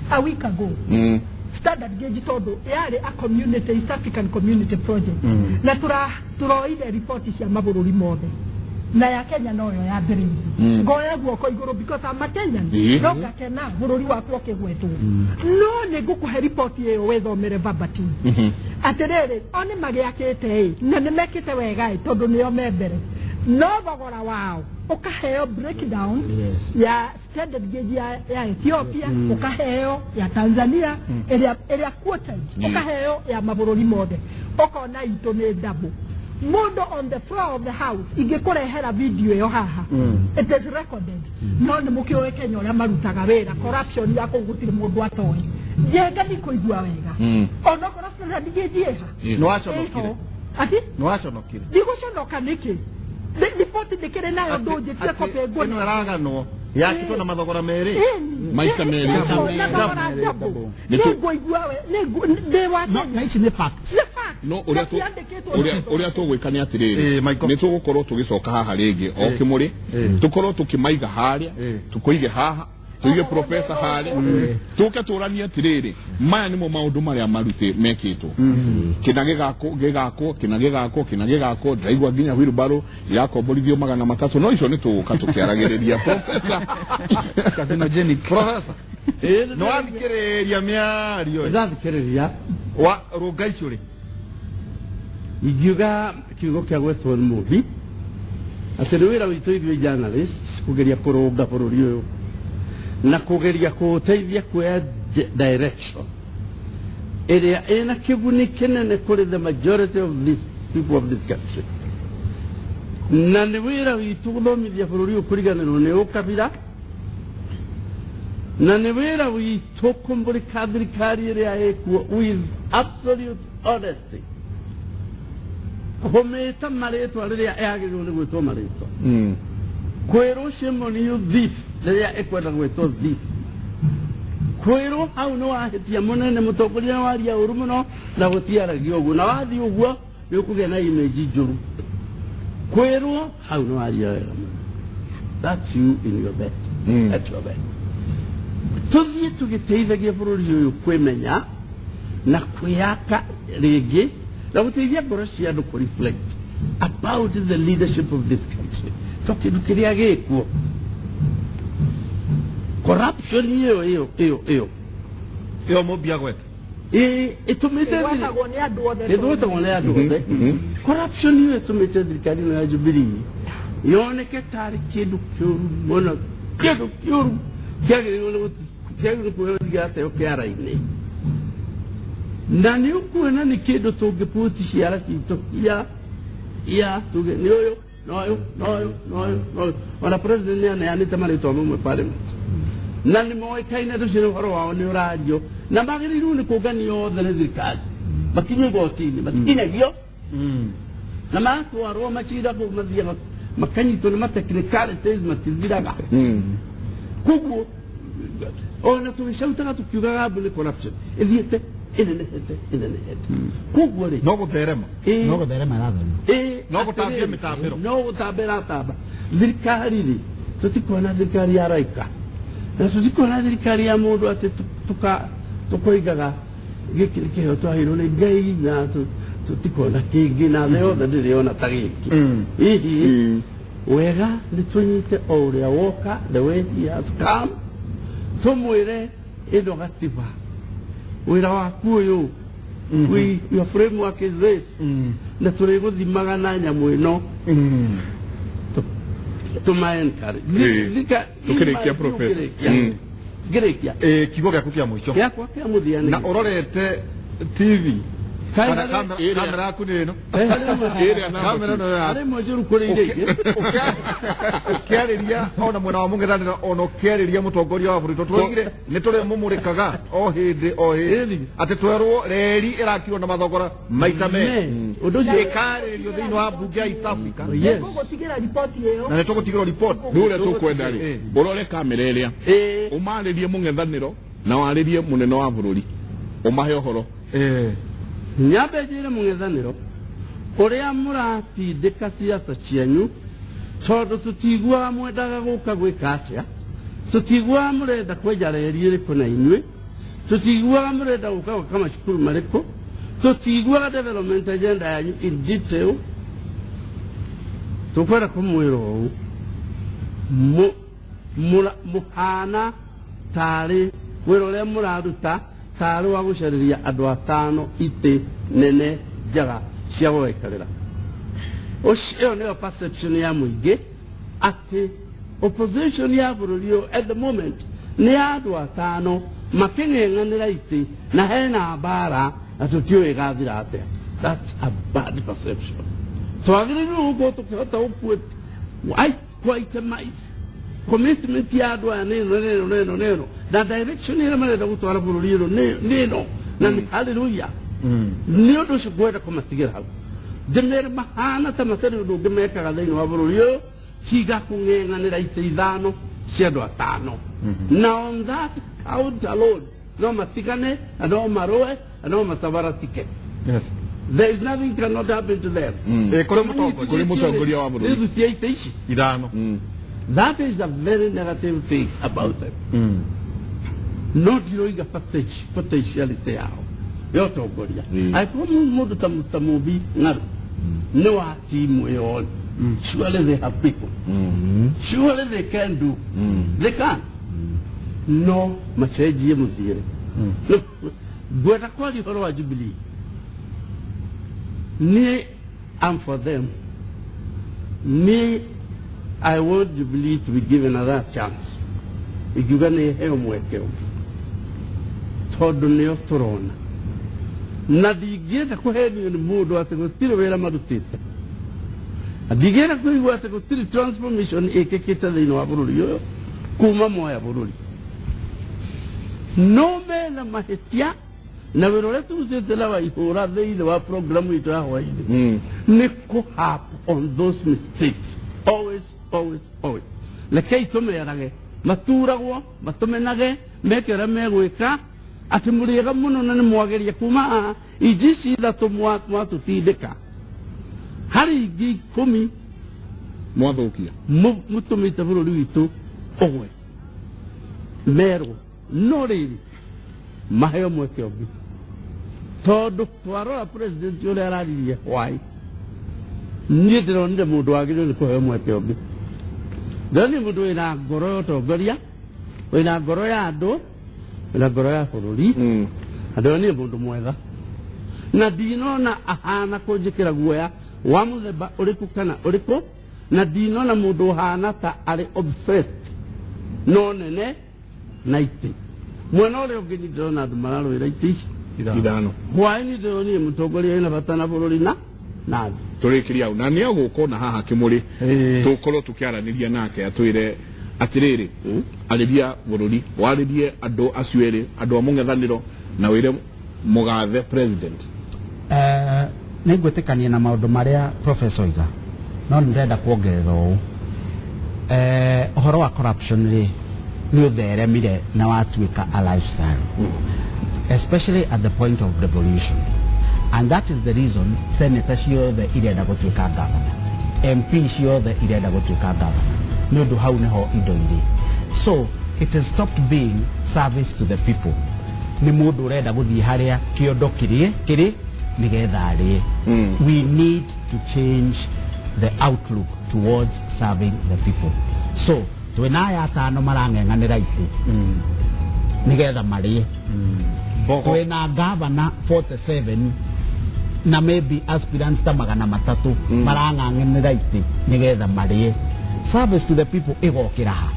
a week ago standard gauge todo yale a community East African community project na turoide ripoti cia mabururi mothe na ya Kenya noyo ya mbere ngoya guoko iguru because ama Kenya no gakena bururi wakwo kigwetwo no ne gukuhe ripoti iyo wethomere babati aterere oni magiakite na nimekite wega tondu niyo membere no bagora wao ukaheo breakdown ya standard gauge ya Ethiopia ukaheo ya Tanzania area quoted ukaheo ya mabururi mothe ukona ito ne double modo on the floor of the house igekorehera video yo haha it is recorded no ni mukio Kenya oria marutaga wera corruption ya kugutire mundu atoi yega ni kuigua wega ono corruption ndigejieha no acho nokire ati no acho nokire digoconoka niki ripoti ndikire nayo ndoje tia kope ngo no aragano yakitwo na mathogora meri maita meri nego igua we nego de wa na ici ni fact no uria tugwika ni atiriri ni tugukorwo tugicoka haha ringi o kimuri tukorwo tukimaiga haria tukuige haha tuige professor haria tuke turania atiriri maya nimo maundu maria marute mekitwo kinage gako ndaigwa nginya wheelbarrow yakomborithio 300 no icio ni tuguka tukiaragiriria professor carcinogenic professor no athikiriria miario ndathikiriria wa rugaicuri igiuga kiugo kia gwetwo muthi ati ni wira witu ithuĩ journalists kugeria kurunga bururi uyu na kugeria kuteithia kuya direction area ina kiguni kinene kuri the majority of these people of this country na ni wira witu guthomithia bururi uyu kuriganirwo ni ukabira na ni wira witu kumbũrĩka thirikari ĩrĩa ĩkuo with absolute honesty kumĩta marĩtwa rĩrĩa yagĩrĩirwo nĩ gwĩtwo marĩtwa kwĩrwo Shimoni you thief rĩrĩa ĩkwenda gwĩtwo thief kwĩrwo hau nĩ wahĩtia mũnene mũtongoria waria ũru mũno na gũtiaragio ũguo na wathiĩ ũguo nĩ ũkũgĩa na image njũru kwĩrwo hau nĩ waria wega mũno that's you in your best at your best tuthiĩ tũgĩteithagia bũrũri ũyũ kwĩmenya na kwĩyaka rĩngĩ na gũteithia ngoro cia andũ reflect about the leadership of this country tũkĩndũ kĩrĩa gĩkuo corruption ĩyo mũmbia gweta ĩtũmĩte nĩ andũ othe corruption ĩyo ĩtũmĩte thirikari ĩno ya Jubilee yoneke tarĩ kĩndũ kĩũru mũno kĩndũ kĩũru kĩagĩrĩirwo nĩ kuoya ateo kĩara-inĩ na nĩ ũkuona nĩ kĩndũ tũngĩputi ciara citũ ya tuge nĩ ũyũ noyo ona president nĩ aneanĩte marĩtwa mamwe parliament na nĩ moĩkaine rũcio ũhoro wao nĩ ũrario na magĩrĩirwo nĩ kũnganio othe nĩ thirikari makinyie igoti-inĩ matikinyagio na matwarwo macira kũu mathiaga makanyitwo nĩ matechnicalities matithiraga koguo ona tũgĩcautaga tũkiugaga mbũ nĩ corruption ĩthiĩte inenehete koguo rĩ no gũtherema no gũtambia mĩtambĩro no gũtambĩra tamba thirikari rĩ tũtikuona thirikari ya raika na tũtikuona thirikari ya mũndũ atĩ tũkoigaga gĩkĩ nĩ kĩheo twaheirwo nĩ Ngai na tũtikuona kĩngĩ na thĩ yothe ndĩrĩona ta gĩkĩ hihi wega nĩ tũnyite o ũrĩa woka the way he has come tumwire ino gatiba wira waku uyu your framework is this na tũrĩgũthimaga na nyamũ ĩno tumaencourage tukĩrĩkia professor ngĩrĩkia kiugo gĩaku kĩa mũico gĩakwa kĩa mũthia na ũrorete TV kamera yaku nĩ ĩno kamera no arĩ mwajuru kũrĩ irĩngĩ ũkĩarĩria ona mwena wa mũng'ethanĩro ona ũkĩarĩria mũtongoria wa bũrũri tũtwĩgire nĩ tũrĩmũmũrĩkaga o hĩndĩ atĩ twerwo reri ĩrakirwo na mathogora maita merĩ ũndũ ũcio ĩkarĩrio thĩinĩ wa mbunge ya East Africa na nĩ tũgũtigĩrwo riboti nĩ ũrĩa tũkwenda rĩ ũrore kamera ĩrĩa ũmarĩrie mũng'ethanĩro na warĩrie mũnene wa bũrũri ũmahe ũhoro nyambe njĩre mũng'ethanĩro ũrĩa mũratindĩka ciaca cianyu tondũ tũtiguaga mwendaga gũka gwĩka atĩa tũtiguaga mũrenda kwenja reri ĩrĩkũ na inyuĩ tũtiguaga mũrenda gũka gwaka macukuru marĩkũ tũtiguaga development agenda yanyu in detail tũkwenda kũmwĩra ũũ mũhana tarĩ wĩra ũrĩa mũraruta tarĩ wa gũcarĩria andũ atano itĩ nene njaga cia gũgaikarĩra ũcio nĩyo perception ya mũingĩ atĩ opposition ya bũrũri ũyũ at the moment nĩ andũ atano makĩng'eng'anĩra itĩ na hena mbara na tũtiũĩ ĩgathira atĩa that's a bad perception twagĩrĩirwo gũkorwo tũkĩhota gũitemize commitment ya andũ aya nĩno na direction ĩrĩa marenda gũtwara bũrũri ĩno nĩno na nĩ hallelujah nĩ ũndũ ũcio ngwenda kũmatigĩra hau ndĩmere mahana ta matarĩ ũndũ ũngĩ mekaga thĩinĩ wa bũrũri ũyũ tiga kũng'eng'anĩra itĩ ithano cia andũ atano na on that count alone no matigane na no marũe na no masabaratike There is nothing cannot happen to them. Kuri mutongoria wa bururi. That is a very negative thing about them. Not your potentiality out. Your togoria. I put more to Tamubi, no team we all. Surely they have people. Surely they can do. They can. No, Macheji Musiri. Look, but I call you for what you believe. Me, I'm for them. Me, I want Jubilee to be given another chance. If you're going to help me, told me of Torona. Nadigeta kuheni ni mudo atakutiri wela madutita. Adigeta kuhiwa atakutiri transformation ekeketa lino waburuli yo kuma moya buruli. Nome na mahetia na weroletu uzetela wa ihora the wa programu ito hawa hidi. Neko hap on those mistakes. Always. Lekei tome yarage. Matura wa, matome nage, mekera megweka. Atimuriga muno na mwageria kuma ijisi da to mwatu tideka hari gi komi mwadokia mutumita bururi witu owe mero noriri mahayo mweke obi todo twaro president yole arariye why ndiro nde mudu agiro ni ko mweke obi dani mudu ina goro to goria ina goro ya ado la goroya foroli adoni bundu mwega na dino na ahana ko jikira guya wamuze ba olikukana oliko na dino na mudu hana ta ale obsessed no nene naiti mwana ole ogeni dona dumalalo iraiti idano why ni doni mutogori ina batana foroli na tulikiria na niyo gukona haha kimuri tukoro tukiaraniria nake atwire atiriri alidia bururi waridie ado aswere ado amungethaniro na wire mugathe president nigwetekania na maundu maria professor iga no ndenda kuongerera u ohoro wa corruption ni utheremire na watuika a lifestyle especially at the point of devolution, and that is the reason senators ciothe irenda gutuika governor, MP ciothe irenda gutuika governor no hau neho indo iri. So it has stopped being service to the people. Ni mundu urenda guthie haria kiondo kiri nigetha ari. We need to change the outlook towards serving the people. So twina ya tano marangenganira itu nigetha mari twina governor 47 na maybe aspirants ta magana matatu marangenganira itu nigetha mari. Service to the people igokira ha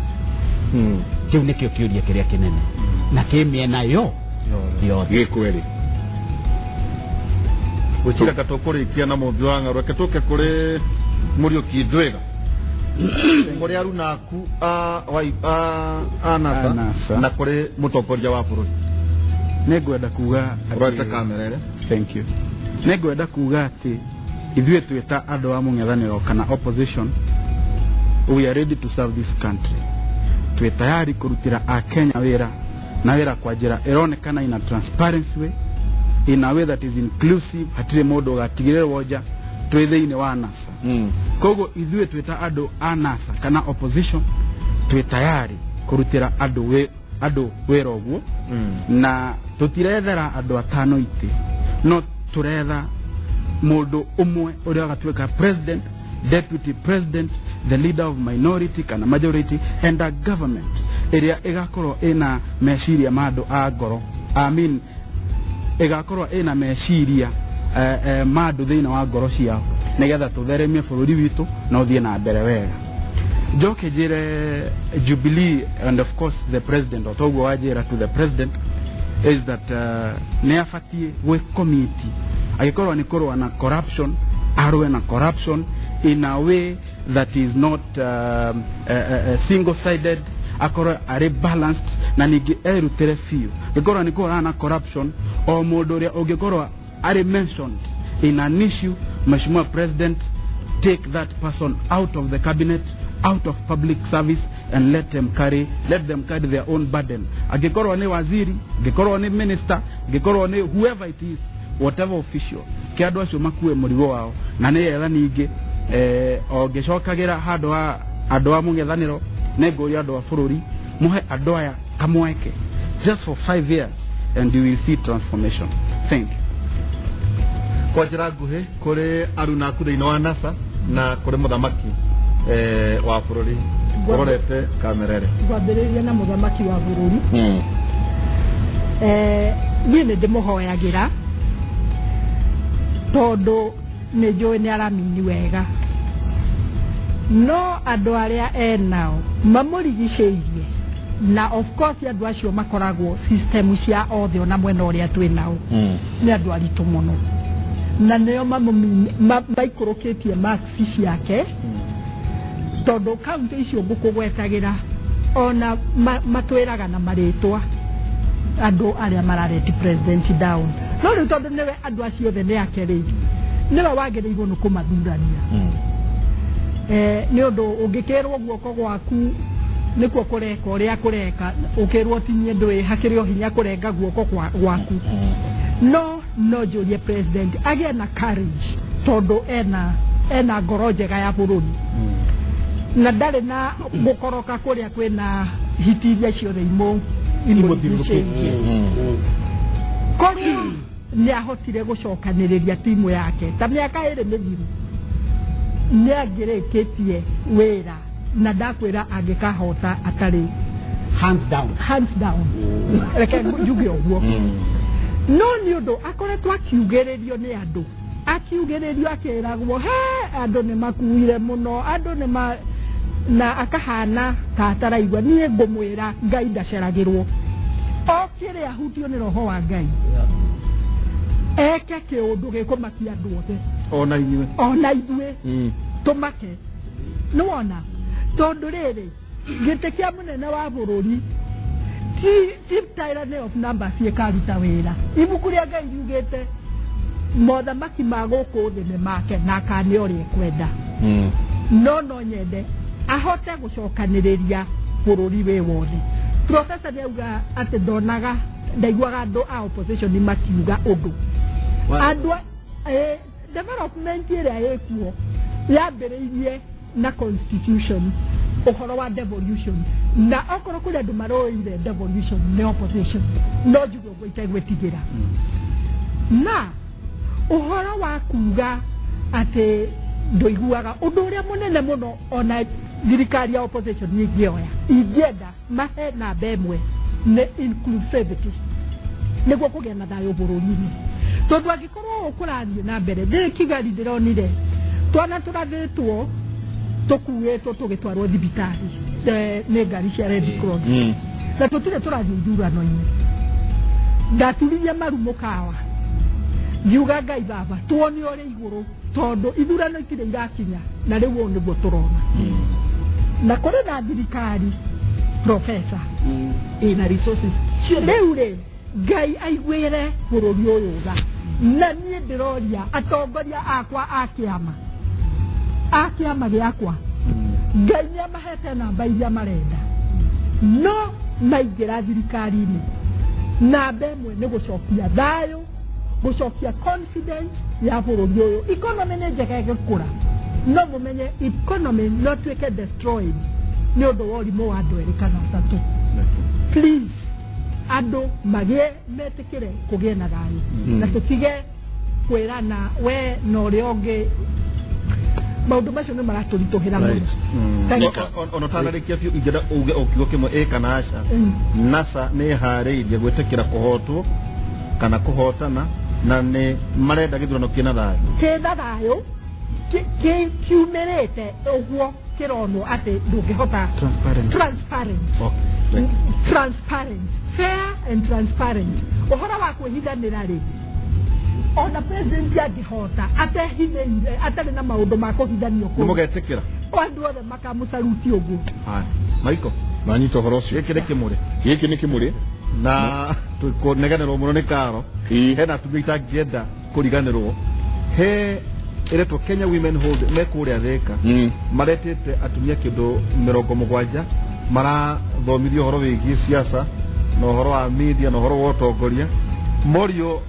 kiu nikio kiuria kiria kinene na kimiena yo gikweri gucira katokurikia na mudwanga rweketoke kuri murio kidwega kuri arunaku anasa na kuri mutokoria wa bururi negwenda kuga rwete kamera ere. Thank you. Negwenda kuga ati ithuĩ twĩta andũ a mũng'ethanĩro kana opposition, we are ready to serve this country. Tuwe tayari kurutira a Kenya wera na wera kwa njira ironekana in a transparency way, in a way that is inclusive, hatire modo gatigire woja twithiine wa NASA. Kogo ithuĩ twita andu a NASA kana opposition tuwe tayari kurutira andu wera oguo na tutirethera andu atano iti no turetha mundu umwe uria agatuika president, deputy president, the leader of minority kana majority, and a government area igakorwo ina meshiria madu agoro. I mean igakorwo ina meshiria madu thina wa ngoro ciao nigetha tutheremie bururi witu na uthie na mbere wega. Joke jire Jubilee and of course the president otogo wajira to the president is that neafatie with committee agikorwo ni korwo na corruption arwe na corruption in a way that is not single-sided, akora are balanced na nigi erutere fiu. Gikora nikora na corruption o modoria ogikora are mentioned in an issue, Mheshimiwa President, take that person out of the cabinet, out of public service, and let them carry their own burden. Agikora ni waziri, agikora ni minister, agikora ni whoever it is, whatever official, kia andu acio makue murigo wao na ne yetha ningi ongecokagira handu ha andu a mung'ethaniro ne ngũria andu a bururi muhe andu aya kamweke just for 5 years and you will see transformation. Thank you. Kwa njĩra nguhĩ kũrĩ aruna aku thĩinĩ wa NASA na kũrĩ mũthamaki wa bũrũri ũrorete kamera ĩrĩ. Ngwambĩrĩria na mũthamaki wa bũrũri. Niĩ nĩ ndĩmũhoyagĩra tondũ nĩ njũĩ nĩ aramini wega, no andũ arĩa enao mamũrigicĩirie na of course andũ acio makoragwo system cia othe ona mwena ũrĩa twĩnao nĩ andũ aritũ mũno na nĩo maikũrũkĩtie maksi ciake tondũ kaunti icio ngũkũgwetagĩra ona matwĩraga na marĩtwa andũ arĩa marareti president down, no rĩu tondũ nĩwe andũ acio othe nĩ akerĩirio nĩwe wagĩrĩirwo nĩ kũmathurania. Nĩ ũndũ ũngĩkĩrwo guoko gwaku nĩkuo kũreka ũrĩa kũreka ũkĩrwo tinie ndũĩ hakĩrĩ o hinya kũrenga guoko gwaku, no njũrie president agĩe na courage tondũ ena ngoro njega ya bũrũri na ndarĩ na gũkoroka kũrĩa kwĩna hiti iria ciothe imũthirũkĩtie. Koguo nĩ ahotire gũcokanĩrĩria timu yake ta mĩaka ĩrĩ mĩthiru nĩ angĩrĩkĩtie wĩra na ndakwĩra angĩkahota atarĩ hands down reke njuge ũguo. No nĩ ũndũ akoretwo akiugĩrĩrio nĩ andũ, akiugĩrĩrio akĩragwo andũ nĩ makuire mũno, andũ nĩ na akahana ta ataraigua. Niĩ ngũmwĩra Ngai ndaceragĩrwo, okĩrĩa ahutio nĩ roho wa Ngai eke kĩũndũ gĩkũmakia andũ othe ona ithuĩ tũmake. Nĩwona tondũ rĩrĩ gĩtĩ kĩa mũnene wa bũrũri ti tyranny of numbers ĩkaruta wĩra. Ibuku rĩa Ngai riugĩte mothamaki ma gũkũ thĩ nĩ make na akane ũrĩa ekwenda. No nyende ahote gũcokanĩrĩria bũrũri wĩ wothe. Professor nĩauga atĩ ndaiguaga andũ a opposition makiuga ũndũ. Andũ development ĩrĩa ĩkuo yambĩrĩirie na constitution ũhoro wa devolution na okorwo kũrĩ andũ maroire devolution nĩ opposition, no njuge ũguo itegwĩtigĩra. Na ũhoro wa kuga atĩ ndũiguaga ũndũ ũrĩa mũnene mũno ona thirikari ya opposition ingĩoya ingĩenda mahe namba ĩmwe nĩ inclusivity nĩguo kũgĩa na thayũ bũrũri-inĩ. Tondũ angĩkorwo ũkũrathiĩ na mbere ndĩ Kigali ndĩronire twana tũrathĩtwo tũkuĩtwo tũgĩtwarwo thibitarĩ nĩ ngari cia Red Cross na tũtirĩ tũrathiĩ ithurano-inĩ. Ndaturirie maru mũkawa ngiuga Ngai baba tuone ũrĩ igũrũ tondũ ithurano itirĩ irakinya na rĩu ũũ nĩguo tũrona. Na kũrĩ na thirikari professor ina resources rĩu rĩ Ngai aiguĩre bũrũri ũyũ tha na niĩ ndĩroria atongoria akwa a kĩama gĩakwa Ngai nĩamahete namba iria marenda, no maingĩra thirikari-inĩ namba ĩmwe nĩ gũcokia thayũ, gũcokia confidence ya bũrũri ũyũ. Economy nĩ njega ĩgĩkũra, no mũmenye economy no tuĩke destroyed nĩ ũndũ wa ũrimũ wa andũ erĩ kana atatũ. Please andũ magĩe metĩkĩre kũgĩe na thayũ na tũtige kwĩrana we na ũrĩa ũngĩ. Maũndũ macio nĩ maratũritũhĩra mũno. Ona ũtanarĩkia biũ ingĩenda uge o kiugo kĩmwe kana aca NASA nĩ ĩharĩirie gwĩtĩkĩra kũhotwo kana kũhotana na nĩ marenda gĩthurano kĩna thayũ. Kĩna thayũ kiumĩrĩte ũguo kĩronwo atĩ ndũngĩhota transparent fair and transparent. Ũhoro wa kwĩhithanĩra rĩ ona president angĩhota atehithĩire atarĩ na maũndũ ma kũhithanio kũu mũgetĩkĩra andũ othe makamũcaruti ũguo. Maiko manyita ũhoro ũcio. Gĩkĩ nĩ kĩmũrĩ na tũkũneganĩrwo mũno nĩ Karo. Hena atumia itangĩenda kũriganĩrwo. He ĩretwo Kenya Women Hold me kũrĩa Thĩka maretĩte atumia kĩndũ 70 marathomithio ũhoro wĩgiĩ siasa na ũhoro wa media na ũhoro wa ũtongoria. Morio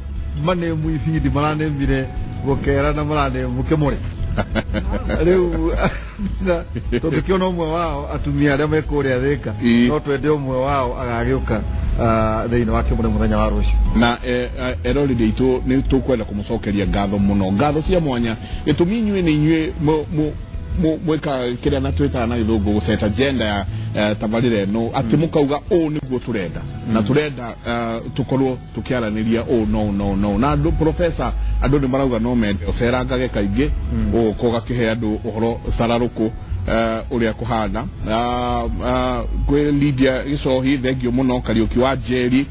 manemu ibindi maranemire gukera na murane mukemure riu tukiona umwe wao atumia aria mekuria thika no twende umwe wao agagiuka thiini wa kimure muthenya wa rucio na erori ditu ni tukwenda kumucokeria ngatho muno ngatho cia mwanya gitumi inyue ni inyue mweka kiria na twita na githungu guseta agenda ya tabarire no ati mukauga niguo turenda na turenda tukorwo tukiaraniria no na professor andu ni marauga no mende ocerangage kaingi koga kihe andu uhoro sararuku uria kuhana kwe Lydia Gicohi thengio muno Kariuki wa Njeri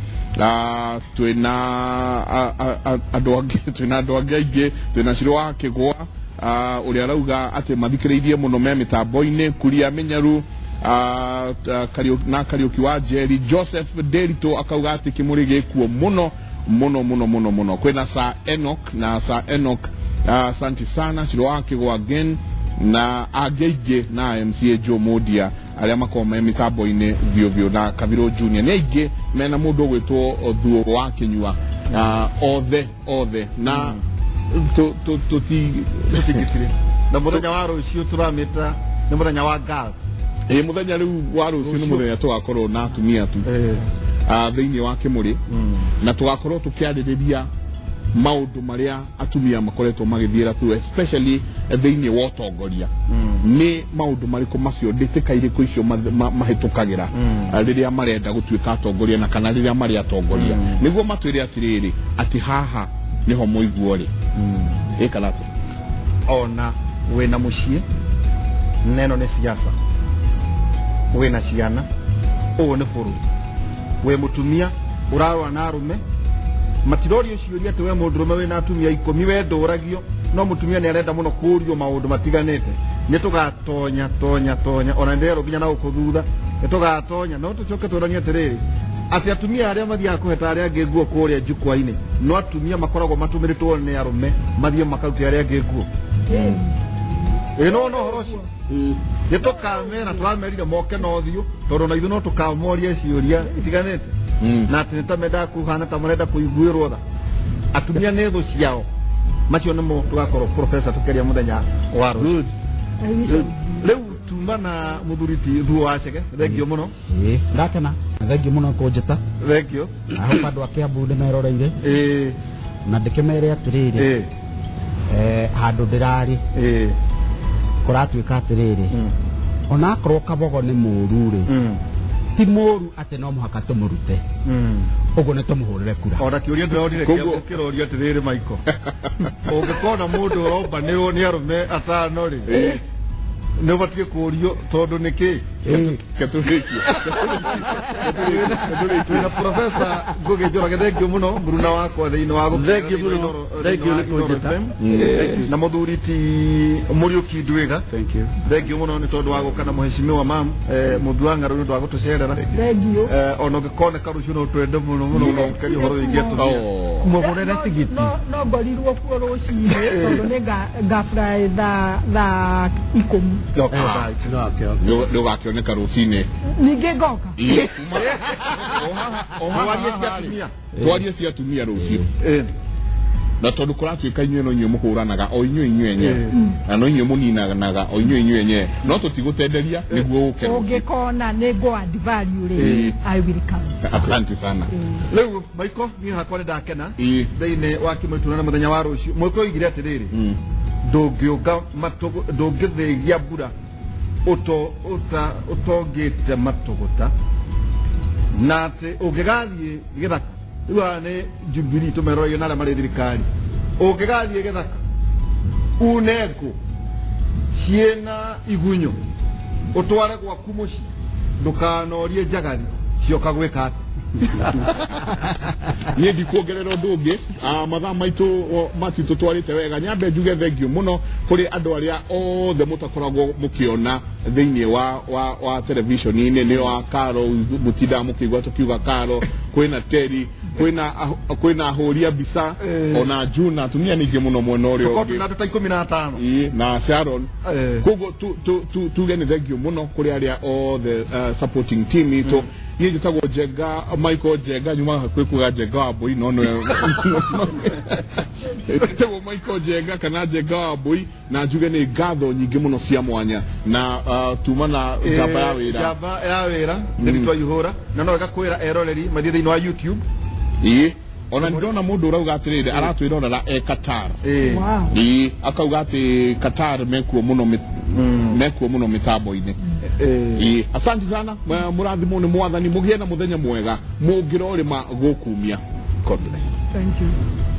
twina andu angi twina Ciro wa Kigwa uria rauga ati mathikiririe muno me mitambo-ini Kuria Menyaru Kariuki wa Njeri Joseph Derito akauga ati kimuri gikuo muno kwina Sir Enoch asante sana Ciro wa Kigwa again na ageige na MCA Joe Modia aria makoma mitambo-ini vio na Kabiro Junior neige mena mundu gwitwo Thuo wa Kinyua othe na tutigitire na muthenya wa rucio turamita ni muthenya wa gal muthenya riu wa rucio ni muthenya tugakorwo na atumia tu thiini wa Kimuri na tugakorwo tukiaririria maundu maria atumia makoretwo magithiira tu especially thiini wa utongoria ni maundu mariko macio nditikaire ku icio mahitukagira riria marenda gutuika atongoria na kana riria mari atongoria niguo matwire atiriri ati haha niho muiguo ri ikalatu ona wena mucie neno ni siasa wena ciana ni buru we mutumia urarwa na arume matirorio ciuria ati we mundurume wena atumia 10 we nduragio no mutumia ni arenda muno kurio maundu matiganete ni tugatonya ona ndero ginya na ukuthutha ni tugatonya no tucoke turania atiriri ati atumia aria mathia kuheta aria angi nguo kuria njukwa-ini no atumia makoragwo matumiritwo ni arume mathie makaruti aria angi nguo no horoci ni tukamera twamerire moke no thiu tondu na ithu no tukamoria ciuria itiganete na ati nitamenda kuhana ta murenda kuiguirwo tha atumia ni thu ciao macio nimo tugakorwo professor tukeria muthenya wa rucio riu tumana muthuriti Thuo wa Chege thengio muno ndatena thengio muno kunjita thengio aho andu akiambu ni meroreire na ndikimere atiriri handu ndirari kuratuika atiriri ona akorwo kabogo ni muru ri ti muru ati no muhaka tumurute uguo ni tumuhurire kura ona kiuria ndorire kiroria atiriri Maiko ungikona mundu urombanirwo ni arume atano ri no batie kurio tondu niki katuliki na professor Ngugi Njoroge thengio muno muruna wakwa thiini wa thengio muno thengio ni kunjita na muthuriti Muriuki Ndwiga thengio muno ni tondu wa gukana muheshimiwa mam Muthuanga ru tondu wa gutucerera thengio ona ngikone karucio no twende muno kari horo ingi atu mugurere tigiti no ngorirwo kuo rucini tondu ni ngafly tha 10 ndio wakioneka rusine ninge ngoka twarie cia atumia rucio na tondu kuratuika inyue no inyue muhuranaga o inyue enye na no inyue muninanaga o inyue enye no tutigutenderia niguo ukena ungikona nego add value ri I will come asante sana leo Maiko ni hakwa ndakena thiini wa kimutuna na muthenya wa rucio mwiko igire atiriri ndungiuga matugu ndungithigia mbura utongite matuguta na ati ungigathie githaka riu ni Jubilee tumeroire na mari thirikari ungigathie githaka uneko ciena igunyo utware gwaku muci ndukanorie njagari cioka gwika ni ndikuongerera undu ungi mathaa maitu matitu twarite wega nyambe njuge thengio muno kuri andu aria othe mutakoragwo mukiona thiini wa television-ini ni wa Karo mutinda mukigwa tukiuga Karo kwina Teri kwina Horia Bisa ona Juna atumia ningi muno mwena urio ko na tuta 15 na Sharon kogo tu gene thengio muno kuri aria all the supporting team ito yeye tagwo Jega Michael Jenga nyuma hakwe kuga Jenga wa boy no Tewo Michael Jenga kana Jenga wa boy na njuge ni ngatho nyingi muno cia mwanya na tuma na Java ya wira Java ya wira nditwa ihura na no gakwira eroreri mathie thini wa YouTube ona ndona mundu urauga atirire aratwira ona Qatar akauga ati Qatar mekuo muno mitambo-ini asante sana murathimo ni mwathani mugie na muthenya mwega mungiro rima gukumia. God bless. Thank you.